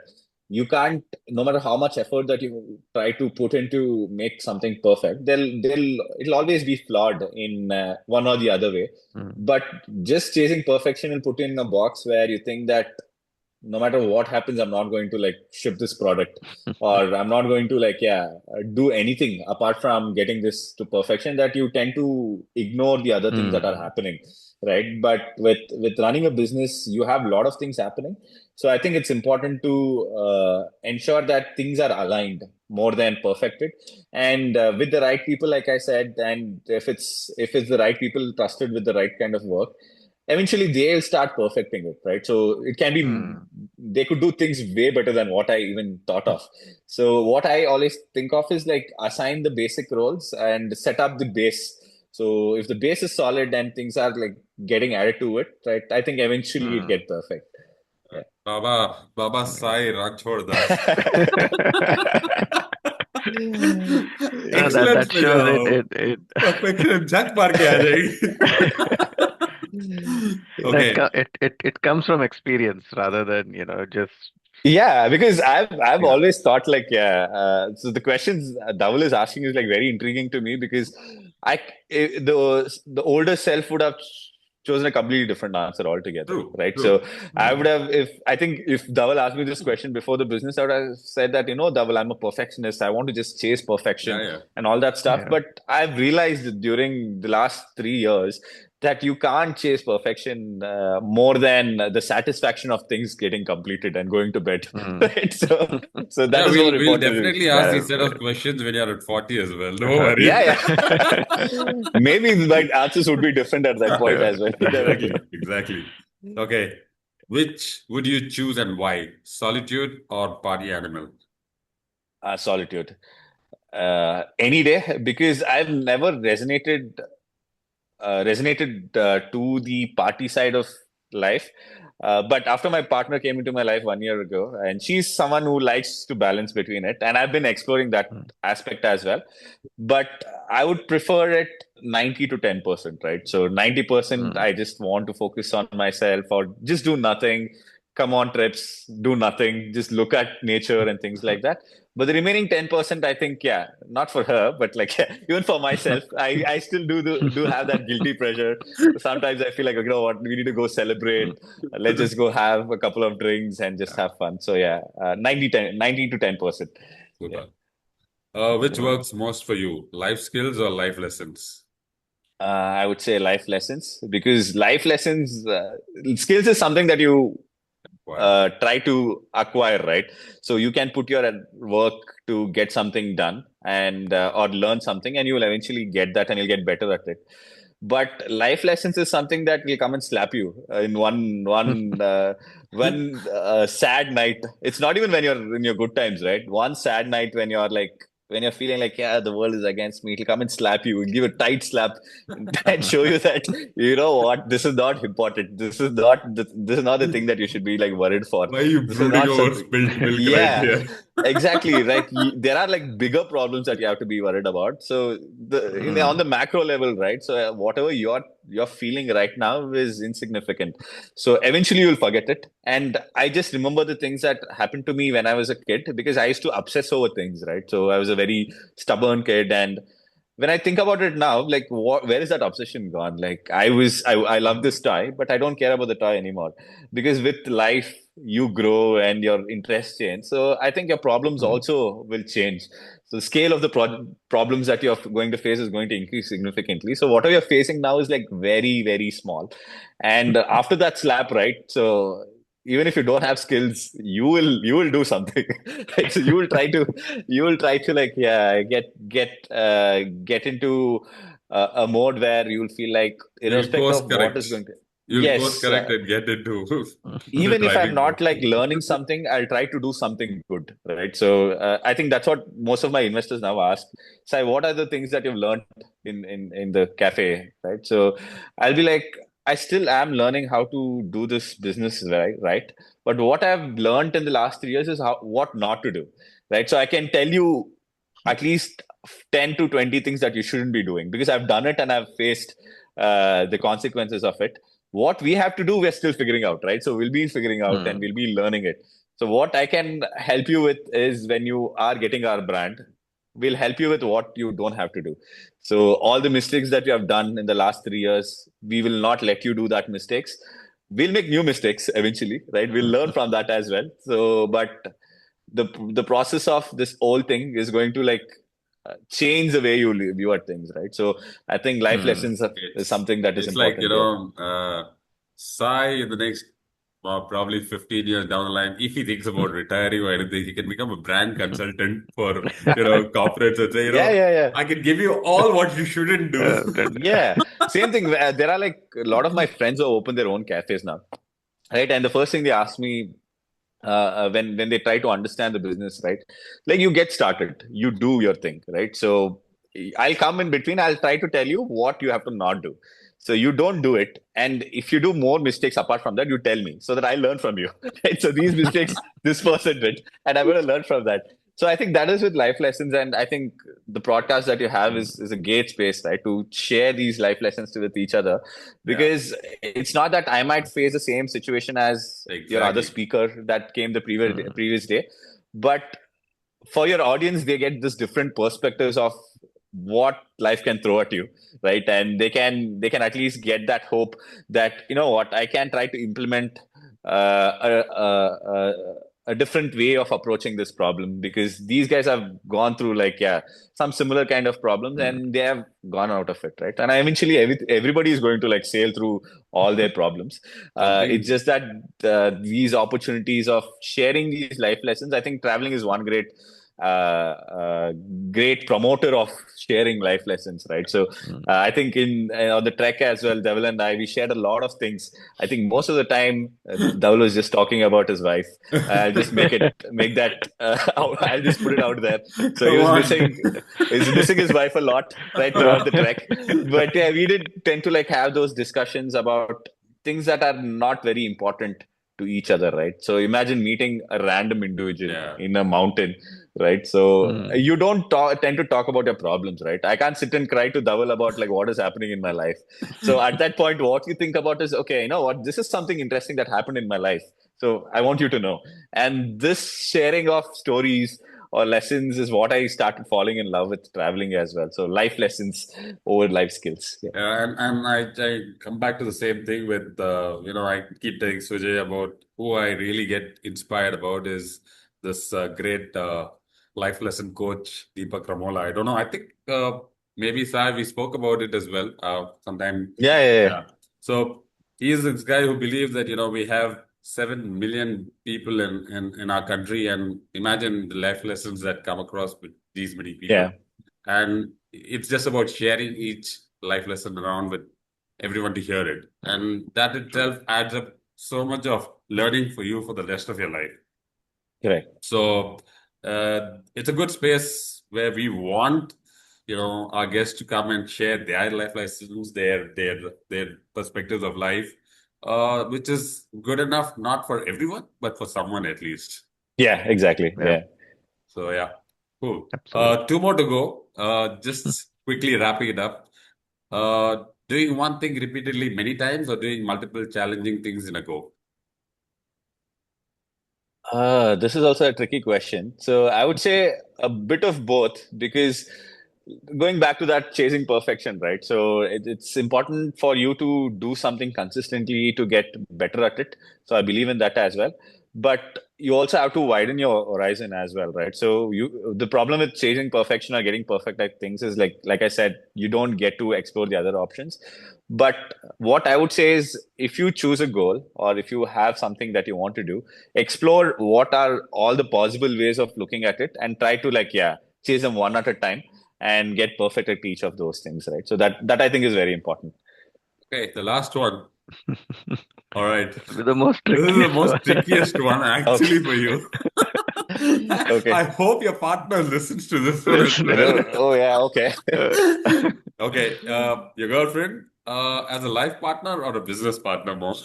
you can't, no matter how much effort that you try to put into make something perfect, it'll always be flawed in one or the other way.
Hmm.
But just chasing perfection will put you in a box where you think that no matter what happens, I'm not going to like ship this product, or I'm not going to like, do anything apart from getting this to perfection, that you tend to ignore the other things that are
Hmm.
happening, right? But with running a business, you have a lot of things happening. So I think it's important to ensure that things are aligned more than perfected, and with the right people, like I said, and if it's the right people trusted with the right kind of work, eventually they'll start perfecting it, right? So it can be,
Hmm.
they could do things way better than what I even thought of. So what I always think of is like assign the basic roles and set up the base. So if the base is solid and things are like getting added to it, right, I think eventually it
Hmm.
get perfect. Yeah.
Baba Sai Rachor Das.
Yeah,
Excellence
that
में
shows it.
जाओ, perfection झक मार के आ जाएगी. Okay.
It comes from experience rather than, just.
Yeah, because I've
Yeah.
always thought like, so the questions Dhaval is asking is like very intriguing to me, because the older self would have chosen a completely different answer altogether,
True,
right? So
true.
I
Hmm.
would have, if I think if Dhaval asked me this question before the business, I would have said that, Dhaval, I'm a perfectionist. I want to just chase
Yeah,
perfection
yeah.
and all that stuff.
Yeah.
But I've realized during the last 3 years that you can't chase perfection more than the satisfaction of things getting completed and going to bed,
Hmm.
right? So that
Yeah,
is more
we'll
important to me.
definitely ask
Yeah,
these set of questions when you're at 40 as well. No
Uh-huh.
worries.
yeah, yeah. Maybe my answers would be different at that point
Yeah.
as well.
Exactly,
Definitely.
exactly. Okay. Which would you choose and why? Solitude or party animal?
Solitude. Any day, because I've never resonated to the party side of life. But after my partner came into my life 1 year ago, and she's someone who likes to balance between it, and I've been exploring that
Hmm.
aspect as well. But I would prefer it 90 to 10%, right? So 90%,
Hmm.
I just want to focus on myself or just do nothing, come on trips, do nothing, just look at nature and things like that. But the remaining 10%, I think, yeah, not for her, but like even for myself, I still do have that guilty pleasure. Sometimes I feel like, you know what, we need to go celebrate. Let's just go have a couple of drinks and just
Yeah,
have fun. So yeah, 90 to 10%. Yeah.
super. Which
Wow.
works most for you? Life skills or life lessons?
I would say life lessons, because life lessons, skills is something that you
Why?
try to acquire, right? So you can put your work to get something done and or learn something, and you will eventually get that, and you'll get better at it. But life lessons is something that will come and slap you in one sad night. It's not even when you're in your good times, right? One sad night when you're like, when you're feeling like, yeah, the world is against me, it'll come and slap you, give a tight slap and show you that, you know what, this is not important. This is not the thing that you should be like worried for.
Why are you
This is
brooding
not
over
something.
spilt milk right
Yeah,
here?
exactly. Right. There are like bigger problems that you have to be worried about. So on
Hmm.
the macro level, right? So whatever you're feeling right now is insignificant. So eventually you'll forget it. And I just remember the things that happened to me when I was a kid, because I used to obsess over things, right? So I was a very stubborn kid, and when I think about it now, like where is that obsession gone? Like I love this toy, but I don't care about the toy anymore, because with life you grow and your interests change. So I think your problems
Hmm.
also will change. So the scale of the problems that you're going to face is going to increase significantly. So whatever you're facing now is like very, very small. And after that slap, right? So even if you don't have skills, you will do something. Right? So you will try to like, yeah, get into a mode where you will feel like,
You'll
irrespective
course
of what is
correct.
going to,
You'll course
yes,
correct and get into the
even if I'm
driving
not
mode.
like learning something, I'll try to do something good, right? So I think that's what most of my investors now ask. Sai, what are the things that you've learned in the cafe, right? So I'll be like, I still am learning how to do this business right. But what I've learned in the last 3 years is what not to do, right? So I can tell you at least 10 to 20 things that you shouldn't be doing because I've done it and I've faced the consequences of it. What we have to do, we're still figuring out, right? So we'll be figuring out and we'll be learning it. So what I can help you with is when you are getting our brand, we'll help you with what you don't have to do. So all the mistakes that you have done in the last 3 years, we will not let you do that mistakes. We'll make new mistakes eventually, right? We'll learn from that as well. So, but the process of this whole thing is going to like change the way you view at things, right? So I think life lessons is
It's
something that is
it's like,
important. Yeah.
Sai in the next probably 15 years down the line, if he thinks about retiring or anything, he can become a brand consultant for, corporates and say,
Yeah, yeah, yeah.
I can give you all what you shouldn't do.
Yeah. Same thing. There are like a lot of my friends who open their own cafes now, right? And the first thing they ask me when they try to understand the business, right? Like you get started, you do your thing, right? So I'll come in between. I'll try to tell you what you have to not do. So you don't do it, and if you do more mistakes apart from that, you tell me so that I learn from you. Right? So these mistakes this person did, and I'm going to learn from that. So I think that is with life lessons, and I think the podcast that you have is a great space, right, to share these life lessons with each other,
Yeah,
because it's not that I might face the same situation as your other
exactly.
speaker that came the previous day, but for your audience, they get this different perspectives of what life can throw at you, right? And they can at least get that hope that you know what, I can try to implement a different way of approaching this problem, because these guys have gone through like some similar kind of problems and they have gone out of it, right? And eventually everybody is going to like sail through all their problems. It's
Something,
just that these opportunities of sharing these life lessons, I think traveling is one great promoter of sharing life lessons, right? So I think in on the trek as well, Devil and I, we shared a lot of things. I think most of the time, Devil was just talking about his wife. I'll just make that. I'll just put it out there. So he
come
was
on.
missing his wife a lot, right, throughout the trek. But yeah, we did tend to like have those discussions about things that are not very important to each other, right? So imagine meeting a random individual
Yeah.
in a mountain, right? So you don't tend to talk about your problems, right? I can't sit and cry to Dhaval about like what is happening in my life. So at that point, what you think about is, okay, you know what, this is something interesting that happened in my life. So I want you to know. And this sharing of stories or lessons is what I started falling in love with traveling as well. So life lessons over life skills. Yeah.
And I come back to the same thing with, I keep telling Sujay about who I really get inspired about is this great life lesson coach, Deepak Ramola. I don't know. I think maybe Sai, we spoke about it as well sometime.
Yeah, yeah, yeah.
Yeah. So he's this guy who believes that, we have 7 million people in our country, and imagine the life lessons that come across with these many people.
Yeah.
And it's just about sharing each life lesson around with everyone to hear it. And that itself adds up so much of learning for you for the rest of your life.
Correct.
So it's a good space where we want, our guests to come and share their life lessons, their perspectives of life, which is good enough, not for everyone, but for someone at least.
Yeah, exactly. Yeah.
So yeah, cool.
Absolutely.
2 more to go. Just quickly wrapping it up. Doing one thing repeatedly many times or doing multiple challenging things in a go?
This is also a tricky question. So I would say a bit of both, because going back to that chasing perfection, right? So it's important for you to do something consistently to get better at it. So I believe in that as well. But you also have to widen your horizon as well, right? So the problem with chasing perfection or getting perfect at things is like I said, you don't get to explore the other options. But what I would say is if you choose a goal or if you have something that you want to do, explore what are all the possible ways of looking at it and try to chase them one at a time and get perfect at each of those things, right? So that I think is very important.
Okay, the last one. All right.
The most
This is the
trickiest
most
one.
trickiest one actually for you.
Okay.
I hope your partner listens to this one as
Listening.
well.
Oh, yeah. Okay.
Okay, your girlfriend, as a life partner or a business partner more?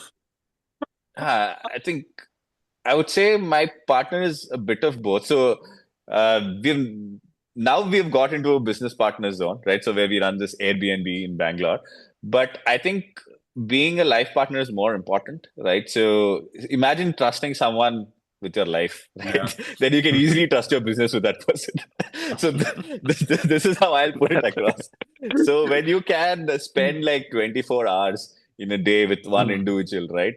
I think I would say my partner is a bit of both. So we've now we've got into a business partner zone, right? So where we run this Airbnb in Bangalore. But I think being a life partner is more important, right? So imagine trusting someone with your life,
Yeah.
right? Then you can easily trust your business with that person. So this is how I'll put it
That's
across. So when you can spend like 24 hours in a day with one
mm,
individual, right?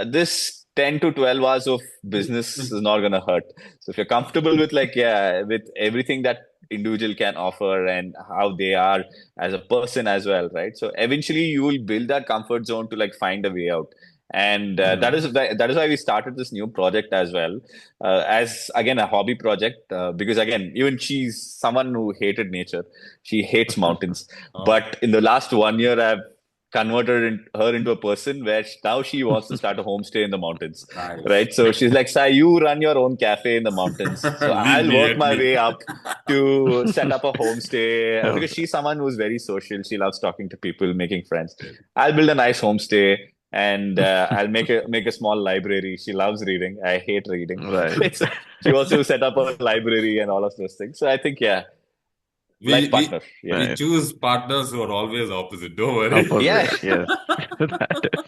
This 10 to 12 hours of business is not going to hurt. So if you're comfortable with like, yeah, with everything that individual can offer and how they are as a person as well, right? So eventually you will build that comfort zone to like find a way out. And that is why we started this new project as well, as again a hobby project. Because again, even she's someone who hated nature, she hates mountains.
Oh,
But in the last 1 year, I've converted her into a person where now she wants to start a homestay in the mountains,
nice.
right? So she's like, Sai, you run your own cafe in the mountains. So
Leave
I'll
me
work
at
my
me.
way up to set up a homestay
oh,
because she's someone who's very social. She loves talking to people, making friends. I'll build a nice homestay and I'll make a small library. She loves reading. I hate reading.
right.
Right? So she wants to set up a library and all of those things. So I think, yeah,
We
life
we
partner. Yeah.
we
Right.
choose partners who are always opposite. Don't worry.
Yeah.
Opposite. Yes. That is.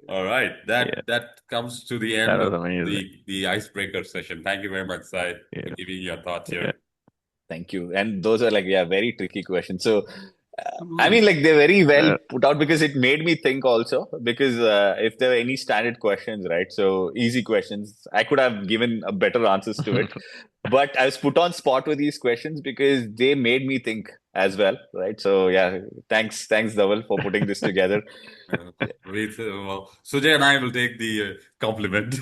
All right.
Yeah.
That comes to the
That
end
was
of
amazing.
the icebreaker session. Thank you very much, Sai, for
Yes.
giving your thoughts
Yeah.
here.
Thank you. And those are like, yeah, very tricky questions. So, I
Hmm.
mean, like they're very well
Uh,
put out because it made me think also. Because if there were any standard questions, right? So easy questions, I could have given a better answers to it. But I was put on spot with these questions because they made me think as well, right? So yeah, thanks, Dhaval, for putting this together.
Well, Sujay and I will take the compliment.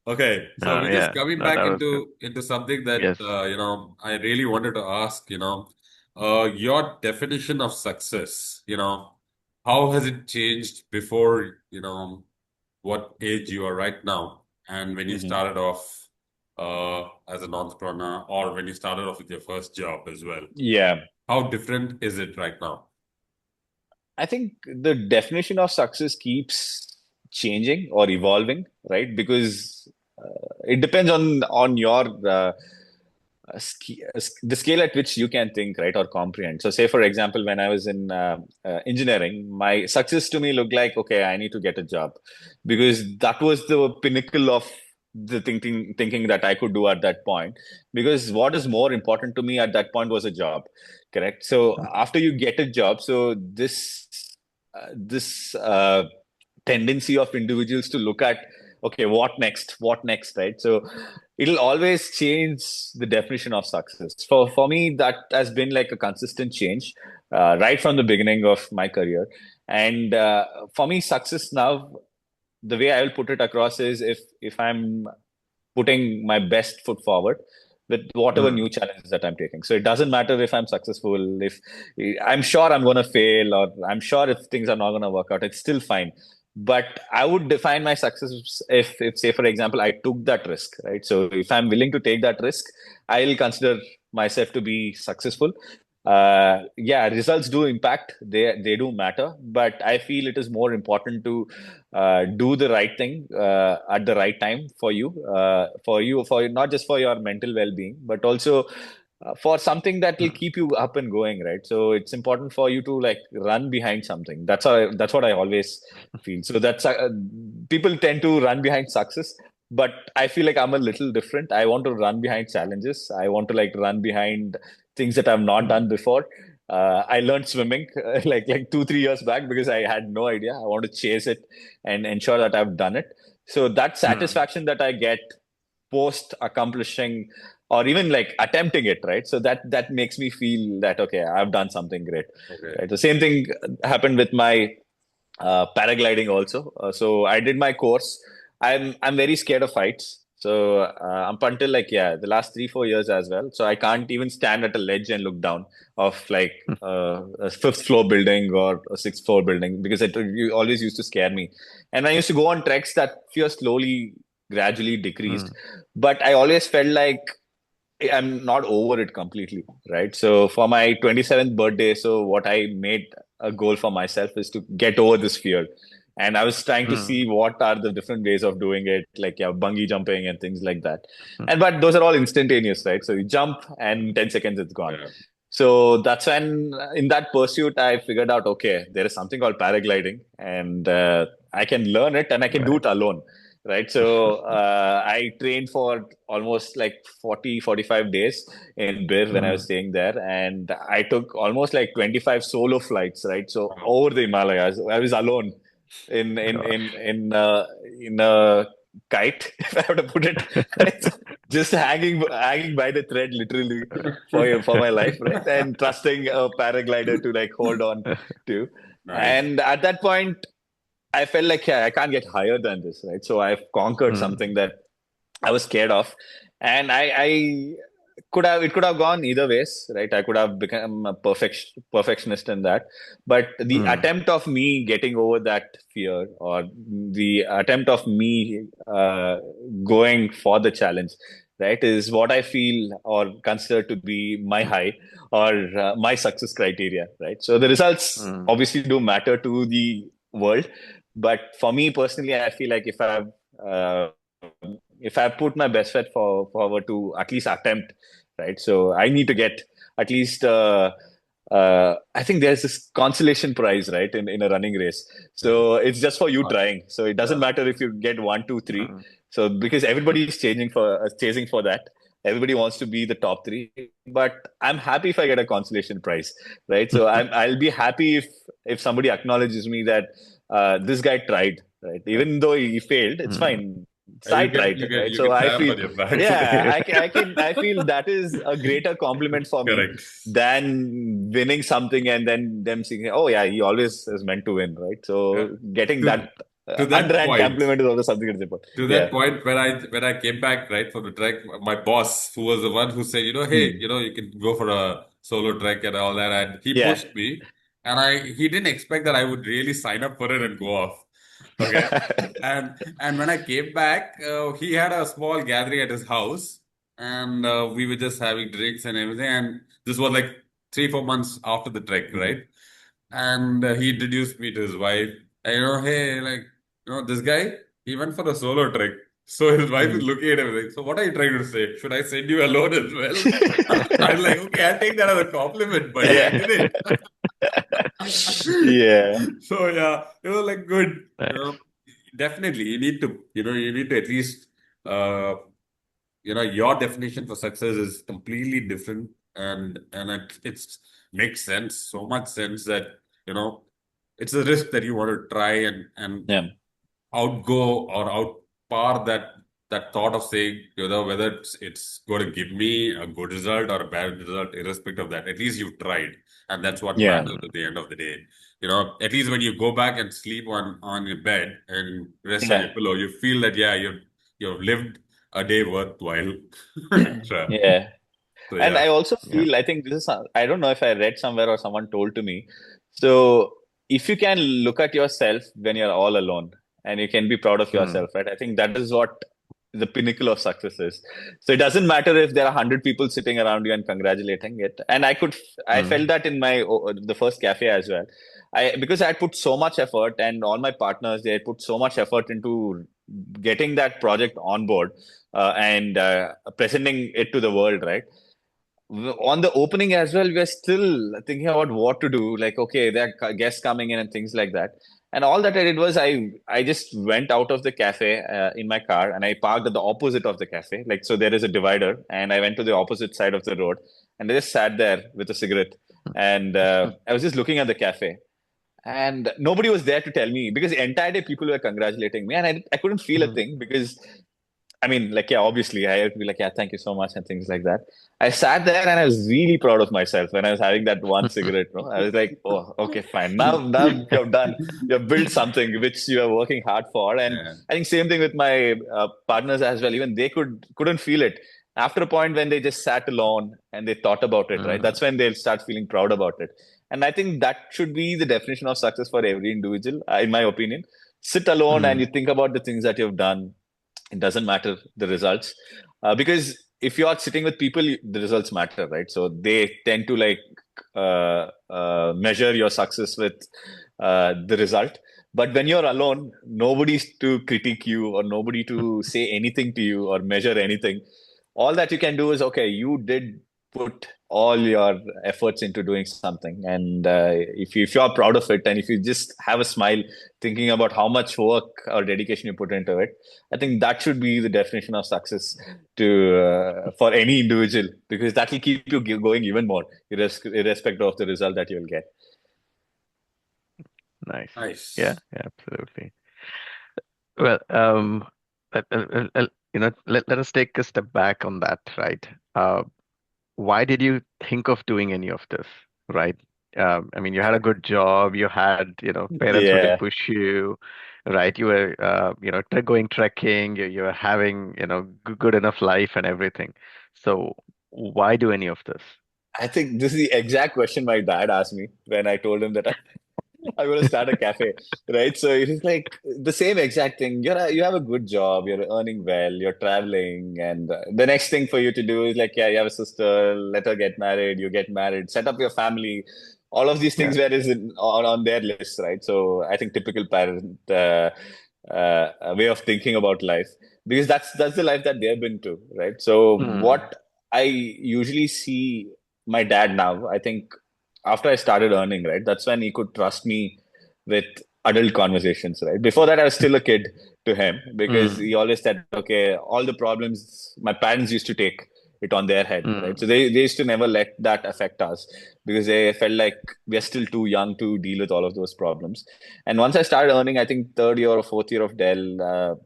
Okay, so we're just
yeah.
coming
No,
back
that was good.
into something that
Yes.
I really wanted to ask, your definition of success, how has it changed before, what age you are right now, and when you
Mhm.
started off as an entrepreneur, or when you started off with your first job as well?
Yeah.
How different is it right now?
I think the definition of success keeps changing or evolving, right? Because it depends on your the scale at which you can think, right, or comprehend. So, say for example, when I was in engineering, my success to me looked like, okay, I need to get a job, because that was the pinnacle of the thinking that I could do at that point. Because what is more important to me at that point was a job, correct? So after you get a job, so this tendency of individuals to look at, okay, what next, right? So it'll always change the definition of success. For me, that has been like a consistent change right from the beginning of my career. And for me, success now, the way I will put it across is, if I'm putting my best foot forward with whatever
Hmm.
new challenges that I'm taking. So it doesn't matter if I'm successful, if I'm sure I'm going to fail, or I'm sure if things are not going to work out, it's still fine. But I would define my success if say, for example, I took that risk, right? So if I'm willing to take that risk, I'll consider myself to be successful. Yeah, results do impact, they do matter, but I feel it is more important to do the right thing at the right time for not just for your mental well-being, but also for something that will keep you up and going, right? So it's important for you to like run behind something. That's what I always feel. So that's people tend to run behind success, but I feel like I'm a little different. I want to run behind challenges. I want to like run behind things that I've not done before. I learned swimming like 2 3 years back because I had no idea. I want to chase it and ensure that I've done it. So that
Mm,
satisfaction that I get post accomplishing or even like attempting it, right? So that makes me feel that, okay, I've done something great,
Okay.
right? The same thing happened with my paragliding also. So I did my course. I'm very scared of heights. So up until the last 3-4 years as well. So I can't even stand at a ledge and look down of a fifth floor building or a sixth floor building because you always used to scare me. And I used to go on treks that fear slowly, gradually decreased.
Mm.
But I always felt like I'm not over it completely, right? So for my 27th birthday, so what I made a goal for myself is to get over this fear. And I was trying to
Mm.
see what are the different ways of doing it, like bungee jumping and things like that.
Mm.
And but those are all instantaneous, right? So you jump and in 10 seconds it's gone.
Yeah.
So that's when, in that pursuit, I figured out, okay, there is something called paragliding, and I can learn it and I can do
Right.
it alone, right? So I trained for almost like 40, 45 days in Bir when I was
Mm.
staying there, and I took almost like 25 solo flights, right? So
Wow.
over the Himalayas, I was alone in in
Gosh.
in in uh, in a kite, if I have to put it, right? Just hanging by the thread, literally for my life, right? And trusting a paraglider to like hold on to.
Nice.
And at that point, I felt like, yeah, I can't get higher than this, right? So I've conquered
Mm.
something that I was scared of, and I could have gone either ways, right? I could have become a perfectionist in that, but the
Mm.
attempt of me getting over that fear, or the attempt of me going for the challenge, right, is what I feel or consider to be my high, or my success criteria, right? So the results
Mm.
obviously do matter to the world, but for me personally, I feel like uh, if I put my best foot forward to at least attempt, right? So I need to get at least. I think there's this consolation prize, right, in a running race. So it's just for you trying. So it doesn't
Yeah.
matter if you get one, two, three.
Mm.
So because everybody is chasing for that. Everybody wants to be the top three, but I'm happy if I get a consolation prize, right? So I'll be happy if somebody acknowledges me that this guy tried, right?
Yeah.
Even though he failed, it's
Mm.
fine.
And
Sai tried, right?
you
So
get
I
clap
feel,
on your back.
yeah, I feel that is a greater compliment for me
Correct.
than winning something and then them saying, oh yeah, he always is meant to win, right?
Yeah.
So getting
To,
that
to that
underhand
point,
compliment is also something that's important.
to
Yeah.
that point when I came back right from the trek, my boss, who was the one who said, hey,
Hmm.
you can go for a solo trek and all that, and he
Yeah.
pushed me, and he didn't expect that I would really sign up for it and go off. Okay. And when I came back, he had a small gathering at his house, and we were just having drinks and everything. And this was like 3-4 months after the trek,
Hmm.
right? And he introduced me to his wife. And hey, like, this guy, he went for a solo trek. So his wife is
Hmm.
looking at everything. So what are you trying to say? Should I send you alone as well? I was like, okay, I'll take that as a compliment, buddy. I
Yeah.
did it.
Yeah.
So yeah, it was like good.
Nice.
Definitely, you need to at least, uh, your definition for success is completely different, and it's makes sense, so much sense that you know it's a risk that you want to try and
Yeah.
outgo or outpar that thought of saying, whether it's going to give me a good result or a bad result, irrespective of that. At least you've tried, and that's what
Yeah.
matters at the end of the day. At least when you go back and sleep on your bed and rest on your
Yeah.
pillow, you feel that yeah, you've lived a day worthwhile. Sure.
Yeah.
So
And
yeah.
I also
Yeah.
feel, I think this is, I don't know if I read somewhere or someone told to me. So if you can look at yourself when you're all alone and you can be proud of
Mm.
yourself, right? I think that is what the pinnacle of success is. So it doesn't matter if there are 100 people sitting around you and congratulating it. And I felt
Mm.
that in the first cafe as well. Because I had put so much effort, and all my partners, they had put so much effort into getting that project on board, and presenting it to the world, right? On the opening as well, we are still thinking about what to do. Like, okay, there are guests coming in and things like that. And all that I did was I just went out of the cafe in my car, and I parked at the opposite of the cafe. Like, so there is a divider, and I went to the opposite side of the road, and I just sat there with a cigarette, and I was just looking at the cafe. And nobody was there to tell me, because the entire day people were congratulating me, and I couldn't feel a
Mm.
thing because I mean, like, yeah, obviously, I would be like, yeah, thank you so much, and things like that. I sat there and I was really proud of myself when I was having that one cigarette. No? I was like, oh, okay, fine. Now you've done, you've built something which you are working hard for. And
Yeah.
I think same thing with my partners as well. Even they couldn't feel it. After a point when they just sat alone and they thought about it, right? That's when they'll start feeling proud about it. And I think that should be the definition of success for every individual, in my opinion. Sit alone and you think about the things that you've done. It doesn't matter the results, because if you are sitting with people, the results matter, right? So they tend to like measure your success with the result. But when you're alone, nobody's to critique you or nobody to say anything to you or measure anything. All that you can do is, okay, you did put all your efforts into doing something, and if you're proud of it, and if you just have a smile thinking about how much work or dedication you put into it, I think that should be the definition of success to for any individual, because that will keep you going even more, irrespective of the result that you'll get.
Nice. Yeah,
Nice.
absolutely. Well, let us take a step back on that, right? Why did you think of doing any of this, right? I mean, you had a good job, you had, parents who can
Yeah.
push you, right? You were, going trekking, you were having, good enough life and everything. So why do any of this?
I think this is the exact question my dad asked me when I told him that I'm going to start a cafe, right? So it is like the same exact thing. You have a good job, you're earning well, you're traveling, and the next thing for you to do is like, yeah, you have a sister, let her get married, you get married, set up your family. All of these
Yeah.
things were on their list, right? So I think typical parent way of thinking about life, because that's the life that they've been to, right? So
Mm,
what I usually see my dad now, I think after I started earning, right, that's when he could trust me with adult conversations, right? Before that, I was still a kid to him, because
mm,
he always said, okay, all the problems my parents used to take it on their head, right? So
mm,
they used to never let that affect us, because they felt like we're still too young to deal with all of those problems. And once I started earning, I think third year or fourth year of Dell,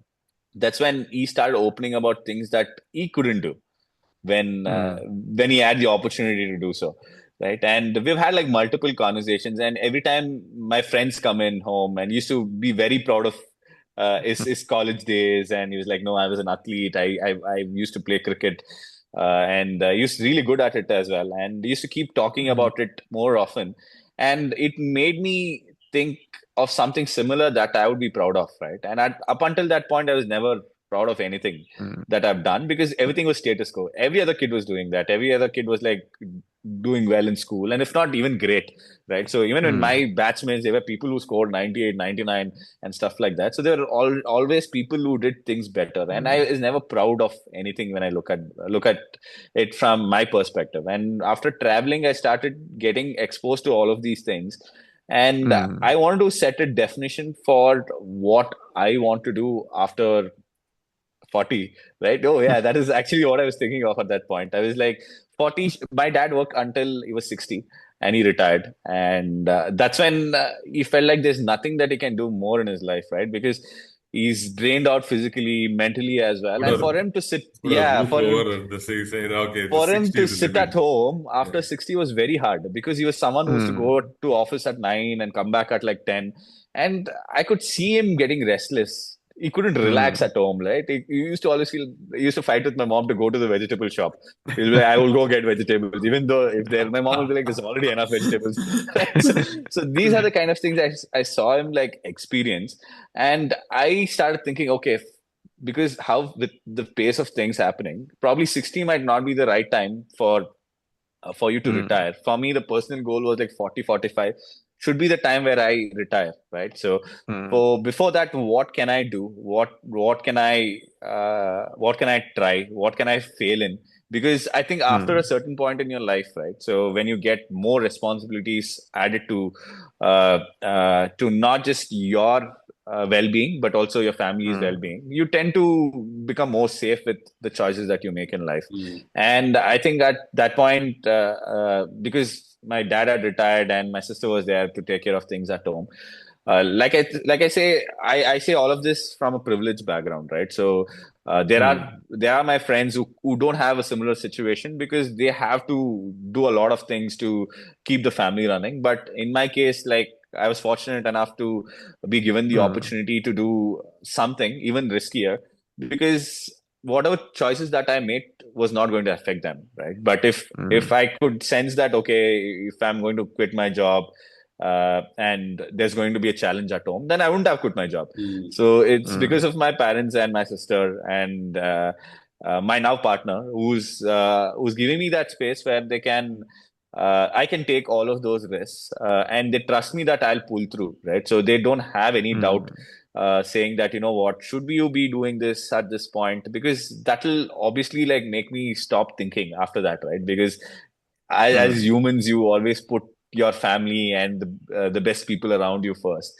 that's when he started opening about things that he couldn't do
mm,
when he had the opportunity to do so, right? And we've had like multiple conversations, and every time my friends come in home, and he used to be very proud of his college days, and he was like, no, I was an athlete, I used to play cricket, and he was really good at it as well, and he used to keep talking
mm,
about it more often, and it made me think of something similar that I would be proud of, right? And up until that point, I was never proud of anything
mm,
that I've done, because everything was status quo. Every other kid was doing that. Every other kid was like doing well in school, and if not even great, right? So even in
mm,
my batchmates, there were people who scored 98, 99 and stuff like that. So there were always people who did things better. And I
mm,
was never proud of anything when I look at it from my perspective. And after traveling, I started getting exposed to all of these things. And
mm,
I wanted to set a definition for what I want to do after 40, right? Oh, yeah, that is actually what I was thinking of at that point. I was like, 40, my dad worked until he was 60 and he retired. And that's when he felt like there's nothing that he can do more in his life, right? Because he's drained out physically, mentally as well.
Put
And
a
for him to sit,
put a
yeah,
roof over and the saying, okay, the
for him
60
to
is the
sit at
limit.
home after
Yeah.
60 was very hard, because he was someone who used to
mm,
go to office at 9 and come back at like 10, and I could see him getting restless. He couldn't relax
mm,
at home, right? He used to always feel, he used to fight with my mom to go to the vegetable shop. He'll be like, I will go get vegetables, even though if there, my mom will be like, there's already enough vegetables. Right? So these are the kind of things I saw him like experience. And I started thinking, okay, because how with the pace of things happening, probably 60 might not be the right time for you to
mm,
retire. For me, the personal goal was like 40, 45 should be the time where I retire, right? So
mm,
for before that, what can I do? What can I try? What can I fail in? Because I think after a
mm,
certain point in your life, right? So when you get more responsibilities added to not just your well-being, but also your family's
mm,
well-being, you tend to become more safe with the choices that you make in life.
Mm.
And I think at that point, because my dad had retired and my sister was there to take care of things at home, like I say, I say all of this from a privileged background, right? So there are my friends who don't have a similar situation because they have to do a lot of things to keep the family running. But in my case, like I was fortunate enough to be given the
Mm,
opportunity to do something even riskier because whatever choices that I made was not going to affect them, right? But if
mm,
I could sense that, okay, if I'm going to quit my job and there's going to be a challenge at home, then I wouldn't have quit my job.
Mm.
So it's because
mm,
of my parents and my sister and my now partner who's giving me that space where they can I can take all of those risks and they trust me that I'll pull through, right? So they don't have any doubt
mm,
saying that, you know what, should you be doing this at this point? Because that'll obviously like make me stop thinking after that, right? Because as
mm,
humans, you always put your family and the best people around you first.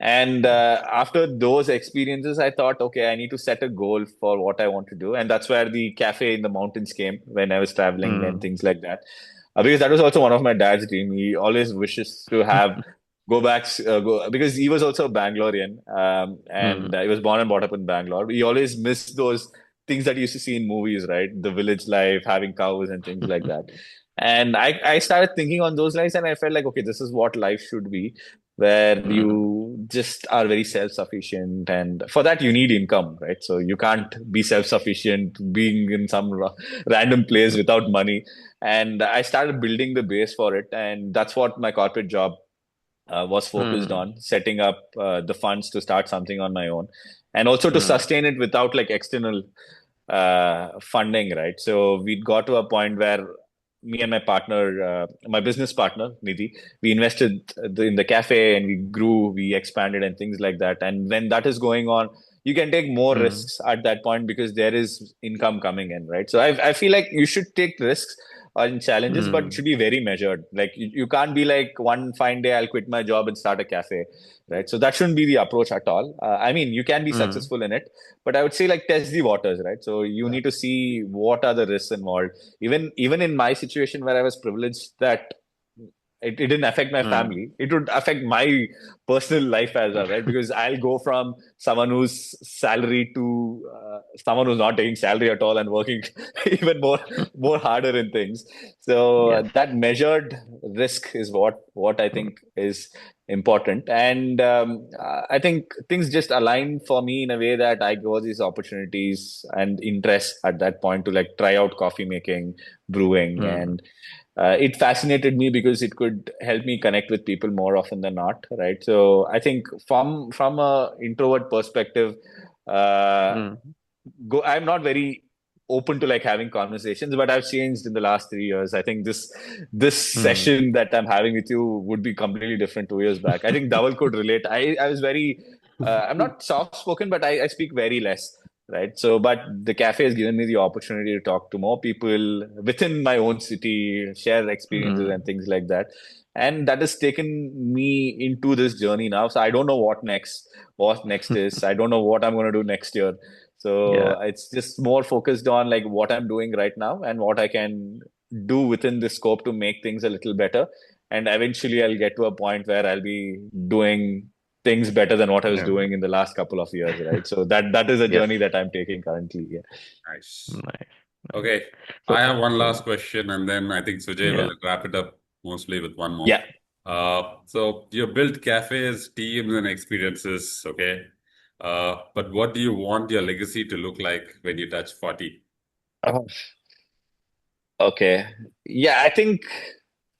And after those experiences, I thought, okay, I need to set a goal for what I want to do. And that's where the cafe in the mountains came when I was traveling and
mm,
things like that. Because that was also one of my dad's dream. He always wishes to have go back go because he was also a Bangalorean and
mm,
he was born and brought up in Bangalore. He always missed those things that you used to see in movies, right? The village life, having cows and things like that. And I started thinking on those lines and I felt like, okay, this is what life should be, where
mm,
you just are very self-sufficient. And for that, you need income, right? So you can't be self-sufficient being in some random place without money. And I started building the base for it. And that's what my corporate job was focused
mm,
on, setting up the funds to start something on my own and also to
mm,
sustain it without like external funding, right? So we got to a point where me and my partner, my business partner, Nidhi, we invested in the cafe and we grew, we expanded and things like that. And when that is going on, you can take more
mm,
risks at that point because there is income coming in, right? So I feel like you should take risks and challenges, but it
mm.
should be very measured. Like you can't be like one fine day I'll quit my job and start a cafe, right? So that shouldn't be the approach at all. I mean, you can be
Mm,
successful in it, but I would say like test the waters, right? So you
Yeah.
need to see what are the risks involved. Even in my situation where I was privileged that it didn't affect my
mm.
family. It would affect my personal life as well, right? Because I'll go from someone who's salary to someone who's not taking salary at all and working even more harder in things. So
Yes.
that measured risk is what I
Mm,
think is important. And I think things just align for me in a way that I got these opportunities and interests at that point to like try out coffee making, brewing,
mm,
and it fascinated me because it could help me connect with people more often than not, right? So I think from a introvert perspective, uh,
mm.
go I'm not very open to like having conversations, but I've changed in the last 3 years. I think this
Mm.
session that I'm having with you would be completely different 2 years back. I think Dhaval could relate. I was very I'm not soft spoken, but I speak very less. Right. So, but the cafe has given me the opportunity to talk to more people within my own city, share experiences and
Mm.
things like that. And that has taken me into this journey now. So I don't know what next is. I don't know what I'm going to do next year.
Yeah.
So it's just more focused on like what I'm doing right now and what I can do within the scope to make things a little better. And eventually I'll get to a point where I'll be doing things better than what I was
Yeah.
doing in the last couple of years, right? So that is a
Yes.
journey that I'm taking currently. Yeah.
Nice.
Nice. Nice.
Okay. I
So,
have one
yeah.
last question, and then I think Sujay
Yeah.
will wrap it up mostly with one more.
Yeah.
So you built cafes, teams, and experiences, okay? But what do you want your legacy to look like when you touch 40?
Oh, okay. Yeah, I think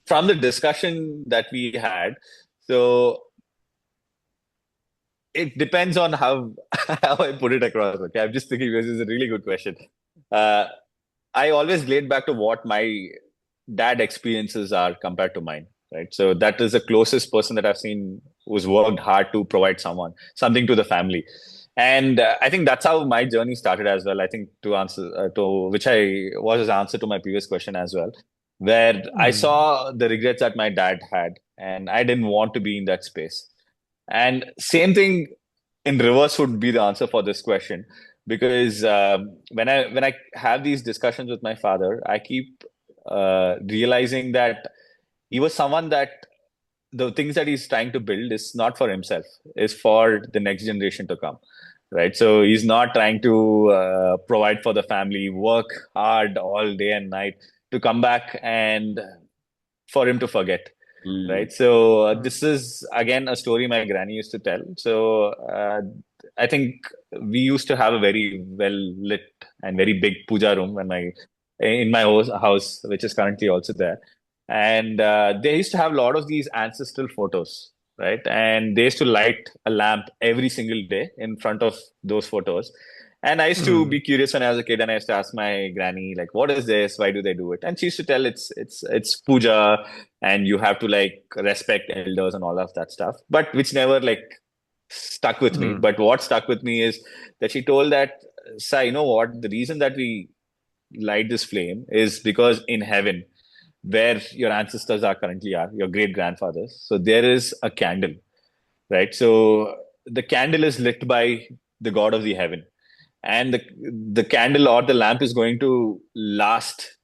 from the discussion that we had, so it depends on how how I put it across. Okay, I'm just thinking this is a really good question. Uh, I always relate back to what my dad experiences are compared to mine, right? So that is the closest person that I've seen who's worked hard to provide something to the family. And I think that's how my journey started as well. I think to answer to which I was his answer to my previous question as well, where I
Mm.
saw the regrets that my dad had, and I didn't want to be in that space. And same thing in reverse would be the answer for this question, because when I have these discussions with my father, I keep realizing that he was someone that the things that he's trying to build is not for himself, is for the next generation to come, right? So he's not trying to provide for the family, work hard all day and night to come back and for him to forget, right? So this is again a story my granny used to tell. So I think we used to have a very well lit and very big puja room in my house, which is currently also there. And they used to have a lot of these ancestral photos, right? And they used to light a lamp every single day in front of those photos. And I used to be curious when I was a kid, and I used to ask my granny, like, "What is this? Why do they do it?" And she used to tell it's puja, and you have to like respect elders and all of that stuff. But which never like stuck with me. But what stuck with me is that she told that, Sai, you know what? The reason that we light this flame is because in heaven, where your ancestors are currently are, your great grandfathers. So there is a candle, right? So the candle is lit by the God of the heaven, and the candle or the lamp is going to last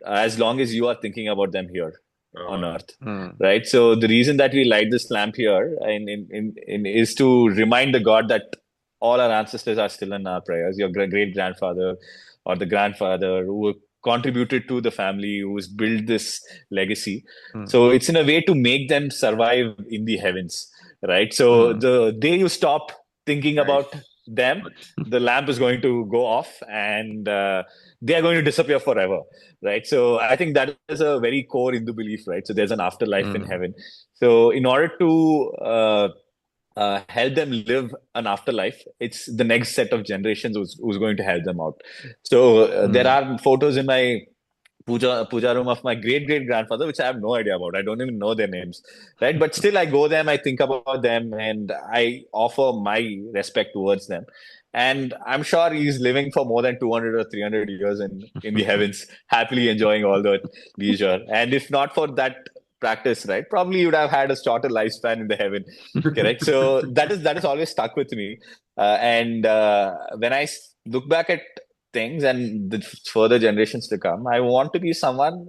as long as you are thinking about them here on earth, right? So the reason that we light this lamp here is to remind the God that all our ancestors are still in our prayers. Your great grandfather or the grandfather who contributed to the family, who's built this legacy. So it's in a way to make them survive in the heavens, right? So the day you stop thinking about them, the lamp is going to go off, and they are going to disappear forever, right? So I think that is a very core Hindu belief, right? So there's an afterlife in heaven. So in order to help them live an afterlife, it's the next set of generations who's going to help them out. So there are photos in my puja room of my great grandfather, which I have no idea about. I don't even know their names, right? But still, I go there, I think about them, and I offer my respect towards them. And I'm sure he's living for more than 200 or 300 years in the heavens, happily enjoying all the leisure. And if not for that practice, right, probably you would have had a shorter lifespan in the heaven, correct? So that is always stuck with me. And when I look back at things and the further generations to come, I want to be someone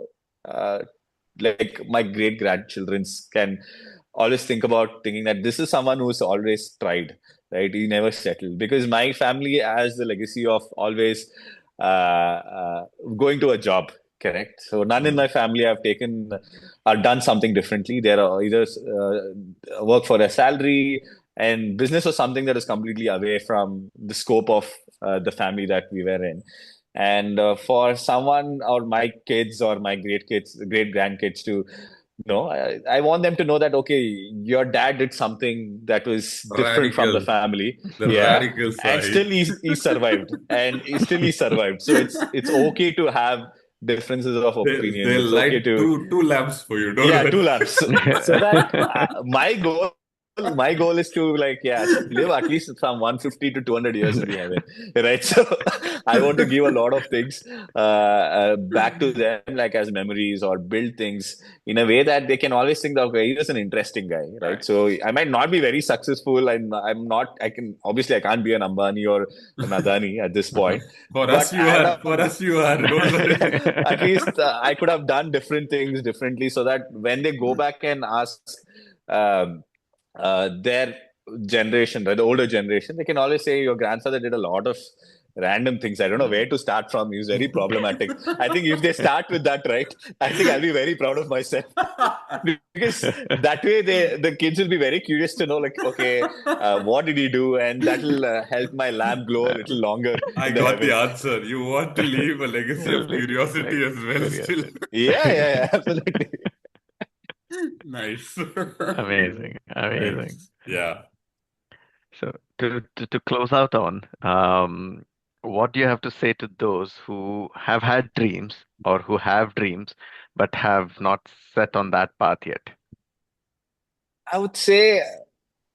uh, like my great grandchildrens can always thinking that this is someone who's always tried, right? He never settled, because my family has the legacy of always going to a job. Correct. So none in my family have taken or done something differently. They are either work for a salary, and business was something that is completely away from the scope of the family that we were in. And for someone or my kids or my great grandkids to know, I want them to know that, okay, your dad did something that was different from the
Radical.
family.
The
Yeah.
radical
And
side.
still he survived. And he survived. So it's okay to have differences of opinion.
They'll
It's okay
light
to,
two lamps for you. Don't
yeah,
worry.
two lamps. So that my goal is to like, yeah, live at least from 150 to 200 years in the heaven, right? So I want to give a lot of things back to them, like as memories, or build things in a way that they can always think that, okay, he was an interesting guy, right? So I might not be very successful, and I can obviously I can't be an Ambani or an Adani at this point,
For us,
but
you
I would
are.
have
For us, you are. Don't worry.
at least I could have done different things differently, so that when they go back and ask um, their generation, right, the older generation, they can always say your grandfather did a lot of random things. I don't know where to start from. He's very problematic. I think if they start with that, right, I think I'll be very proud of myself. Because that way the kids will be very curious to know, like, okay, what did he do, and that'll help my lamp glow a little longer
I
in the
got the
heavens.
answer. You want to leave a legacy of curiosity as well, still.
Yeah, absolutely.
Nice.
Amazing,
Right.
amazing.
Yeah.
So to close out on, what do you have to say to those who have had dreams or who have dreams but have not set on that path yet?
I would say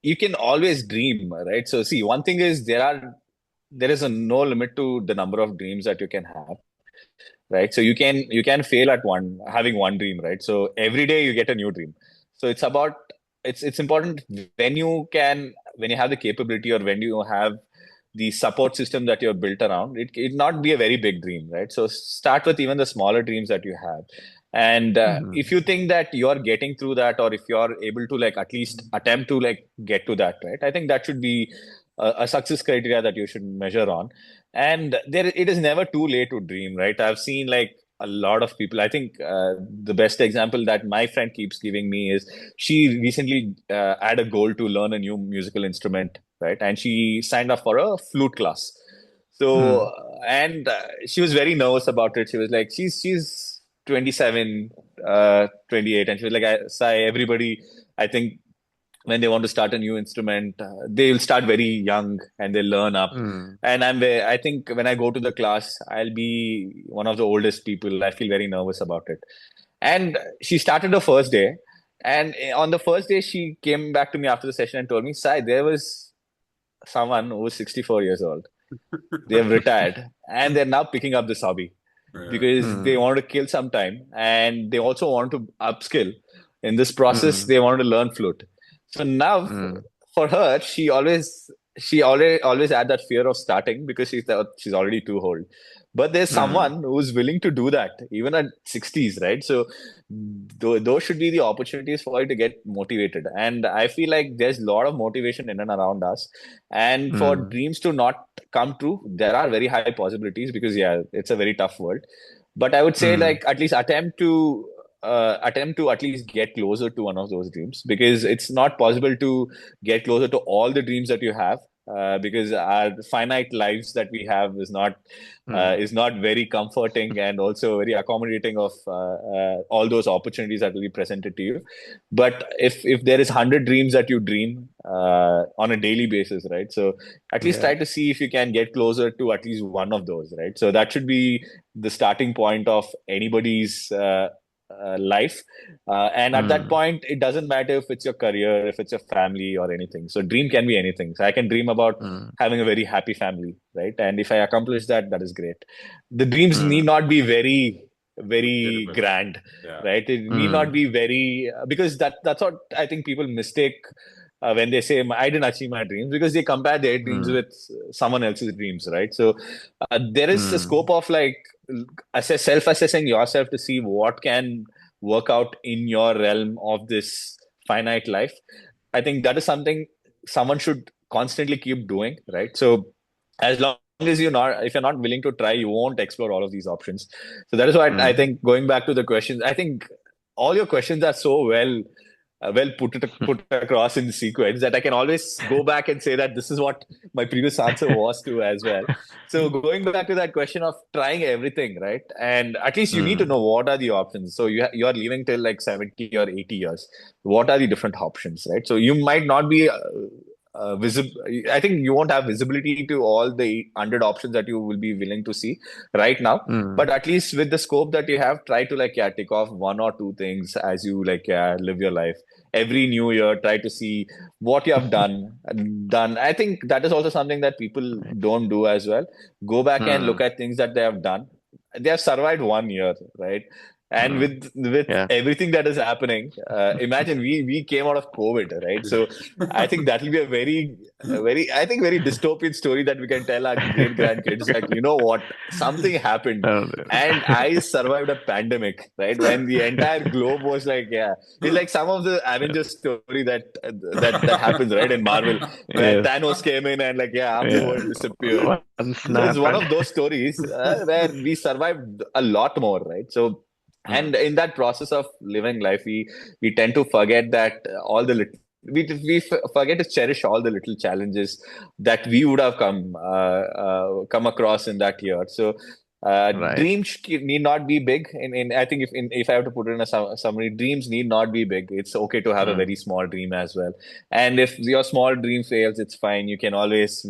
you can always dream, right? So see, one thing is there is a no limit to the number of dreams that you can have, right? So you can fail at having one dream, right? So every day you get a new dream. So it's important when you have the capability, or when you have the support system that you're built around it not be a very big dream, right? So start with even the smaller dreams that you have, And if
Mm,
you think that you're getting through that, or if you're able to like at least attempt to like get to that, right? I think that should be a success criteria that you should measure on. And it is never too late to dream, right? I've seen like a lot of people. I think the best example that my friend keeps giving me is she recently had a goal to learn a new musical instrument, right? And she signed up for a flute class. So,
mm,
and she was very nervous about it. She was like, she's 27, 28, and she was like, Sai, everybody, I think when they want to start a new instrument, they'll start very young and they learn up.
mm,
And I think when I go to the class, I'll be one of the oldest people. I feel very nervous about it. And she started the first day. And on the first day, she came back to me after the session and told me, Sai, there was someone who was 64 years old. They have retired and they're now picking up this hobby
Yeah.
because they
mm,
want to kill some time and they also want to upskill. In this process,
mm,
they want to learn flute. So now
mm,
for her, she always had that fear of starting because she thought she's already too old. But there's
mm,
someone who's willing to do that even at 60s, right? So those should be the opportunities for you to get motivated. And I feel like there's a lot of motivation in and around us. And for
mm,
dreams to not come true, there are very high possibilities because yeah, it's a very tough world. But I would say
mm,
like at least attempt to at least get closer to one of those dreams because it's not possible to get closer to all the dreams that you have because our finite lives that we have
mm,
is not very comforting and also very accommodating of all those opportunities that will be presented to you. But if there is 100 dreams that you dream on a daily basis, right? So at least
yeah,
try to see if you can get closer to at least one of those, right? So that should be the starting point of anybody's life. And at that
mm,
point, it doesn't matter if it's your career, if it's your family or anything. So dream can be anything. So I can dream about
mm,
having a very happy family, right? And if I accomplish that, that is great. The dreams need
mm,
not be very, very
Incredible.
grand,
Yeah.
right? It need not
mm,
be very because that's what I think people mistake when they say I didn't achieve my dreams because they compare their dreams
mm,
with someone else's dreams, right? So there is a
mm,
scope of like self-assessing yourself to see what can work out in your realm of this finite life. I think that is something someone should constantly keep doing, right? So as long as if you're not willing to try, you won't explore all of these options. So that is why I
mm.
think going back to the questions, I think all your questions are so well put across in sequence that I can always go back and say that this is what my previous answer was to as well. So going back to that question of trying everything, right? And at least you need to
Mm,
know what are the options. So you're living till like 70 or 80 years. What are the different options, right? So you might not be visible. I think you won't have visibility to all the 100 options that you will be willing to see right now.
mm,
But at least with the scope that you have, try to like yeah, tick off one or two things as you like yeah, live your life. Every new year, try to see what you have done. I think that is also something that people
right.
don't do as well. Go back and look
Mm,
at things that they have done. They have survived one year, right? And
mm,
with
yeah.
everything that is happening, imagine we came out of COVID, right? So I think that will be a very I think very dystopian story that we can tell our great grandkids. Like you know what, something happened,
Oh,
and I survived a pandemic, right? When the entire globe was like, yeah, it's like some of the Avengers story that happens, right, in Marvel, where
yes.
Thanos came in and like, yeah, half the
Yeah.
world disappeared.
One
So it's
snap
one
and
of those stories where we survived a lot more, right? So,
Mm.
and in that process of living life, we tend to forget that all the little forget to cherish all the little challenges that we would have come across in that year. So
right.
dreams need not be big. In I think if I have to put it in a summary, dreams need not be big. It's okay to have a very
Mm,
small dream as well. And if your small dream fails, it's fine. You can always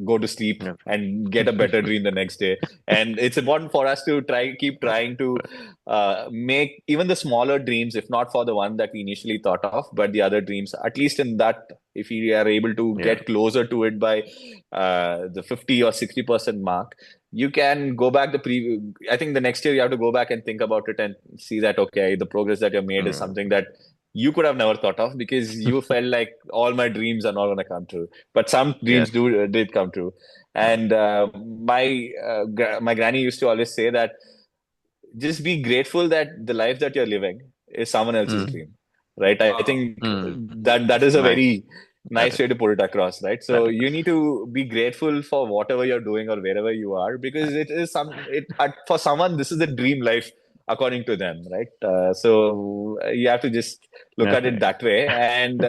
go to sleep
yeah.
and get a better dream the next day. And it's important for us to keep trying to make even the smaller dreams, if not for the one that we initially thought of, but the other dreams, at least in that, if we are able to
Yeah.
get closer to it by the 50 or 60% mark, you can go back I think the next year you have to go back and think about it and see that, okay, the progress that you made is
Mm.
something that you could have never thought of because you felt like all my dreams are not going to come true. But some dreams
Yes.
did come true. And my granny used to always say that just be grateful that the life that you're living is someone else's
Mm,
dream, right? I
Wow.
think
mm.
that is a
Nice.
very
That
nice way
is.
to put it across, right?
That
So
is.
you need to be grateful for whatever you're doing or wherever you are, because for someone this is the dream life according to them, right? So you have to just look at it
Definitely.
that way, and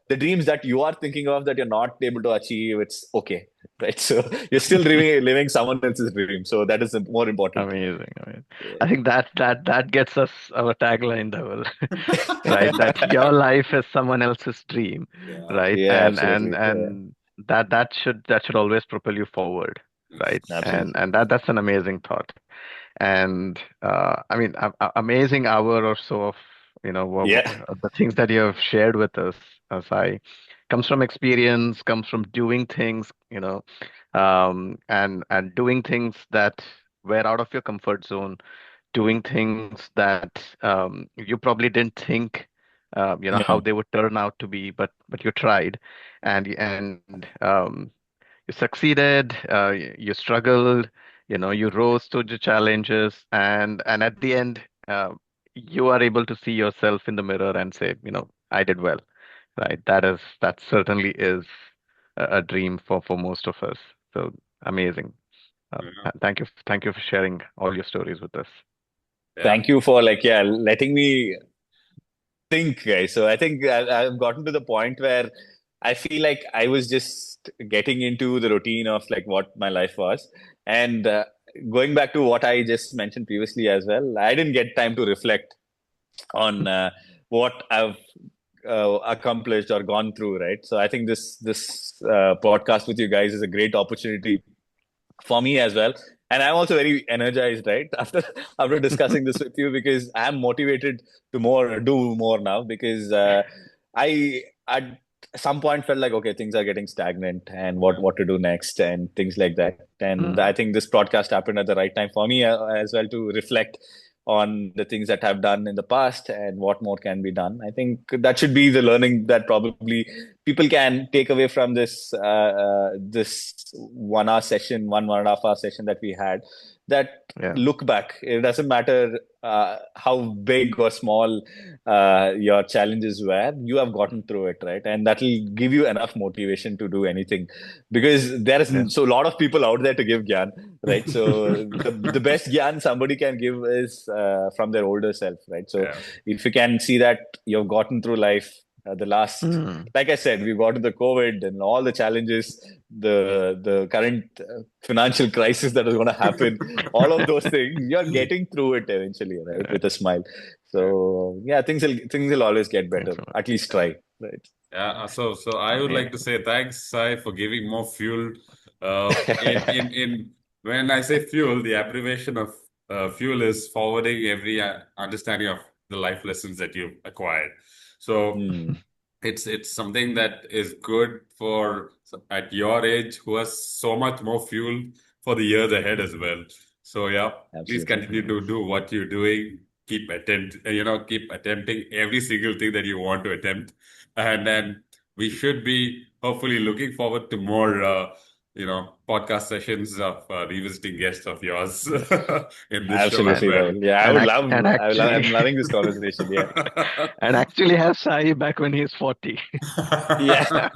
the dreams that you are thinking of that you're not able to achieve, it's okay, right? So you're still living someone else's dream, so that is more important.
Amazing. Amazing. I think that gets us our tagline, Dhaval, right? That your life is someone else's dream,
Yeah.
right?
Yeah,
And
absolutely. Yeah,
and that should always propel you forward, right? And
absolutely.
and that's an amazing thought. And I mean, amazing hour or so of
Yeah,
the things that you have shared with us, Sai, comes from experience, comes from doing things, and doing things that were out of your comfort zone, doing things that you probably didn't think
yeah,
how they would turn out to be, but you tried, and you succeeded, you struggled, you rose to the challenges, and at the end, you are able to see yourself in the mirror and say, I did well, right? That certainly is a dream for most of us. So amazing.
Yeah.
Thank you for sharing all your stories with us.
Yeah.
thank you for letting me think, guys. So I think I've gotten to the point where I feel like I was just getting into the routine of like what my life was, and going back to what I just mentioned previously as well, I didn't get time to reflect on what I've accomplished or gone through, right? So I think this podcast with you guys is a great opportunity for me as well. And I'm also very energized, right? After discussing this with you, because I'm motivated to do more now, because I at some point felt like, okay, things are getting stagnant and what to do next and things like that. And I
Mm,
think this podcast happened at the right time for me as well, to reflect on the things that I've done in the past and what more can be done. I think that should be the learning that probably people can take away from this 1 hour session, 1.5 hour session that we had. That
yeah,
look back, it doesn't matter how big or small your challenges were, you have gotten through it, right? And that will give you enough motivation to do anything, because there is
yeah.
so a lot of people out there to give gyan, right? So the best gyan somebody can give is from their older self, right? So
Yeah.
if you can see that you've gotten through life, the last,
Mm,
like I said, we've got to the COVID and all the challenges, the current financial crisis that is going to happen, all of those things. You're getting through it eventually, right,
yeah,
with a smile.
Yeah.
So yeah, things will always get
thanks
better.
so much.
At least try, right?
Yeah, so I would like to
Amazing.
say thanks, Sai, for giving more fuel. In when I say fuel, the abbreviation of fuel is forwarding every understanding of the life lessons that you've acquired. So
Hmm.
it's something that is good for at your age who has so much more fuel for the years ahead as well. So yeah, please
Absolutely.
continue to do what you're doing. Keep attempting every single thing that you want to attempt, and then we should be hopefully looking forward to more podcast sessions of revisiting guests of yours in this show as
Absolutely,
And
well.
Rahul. Yeah, I
and
would
act
love.
and
I'm
actually
loving this conversation. Yeah,
and actually have Sai back when he's 40.
yeah.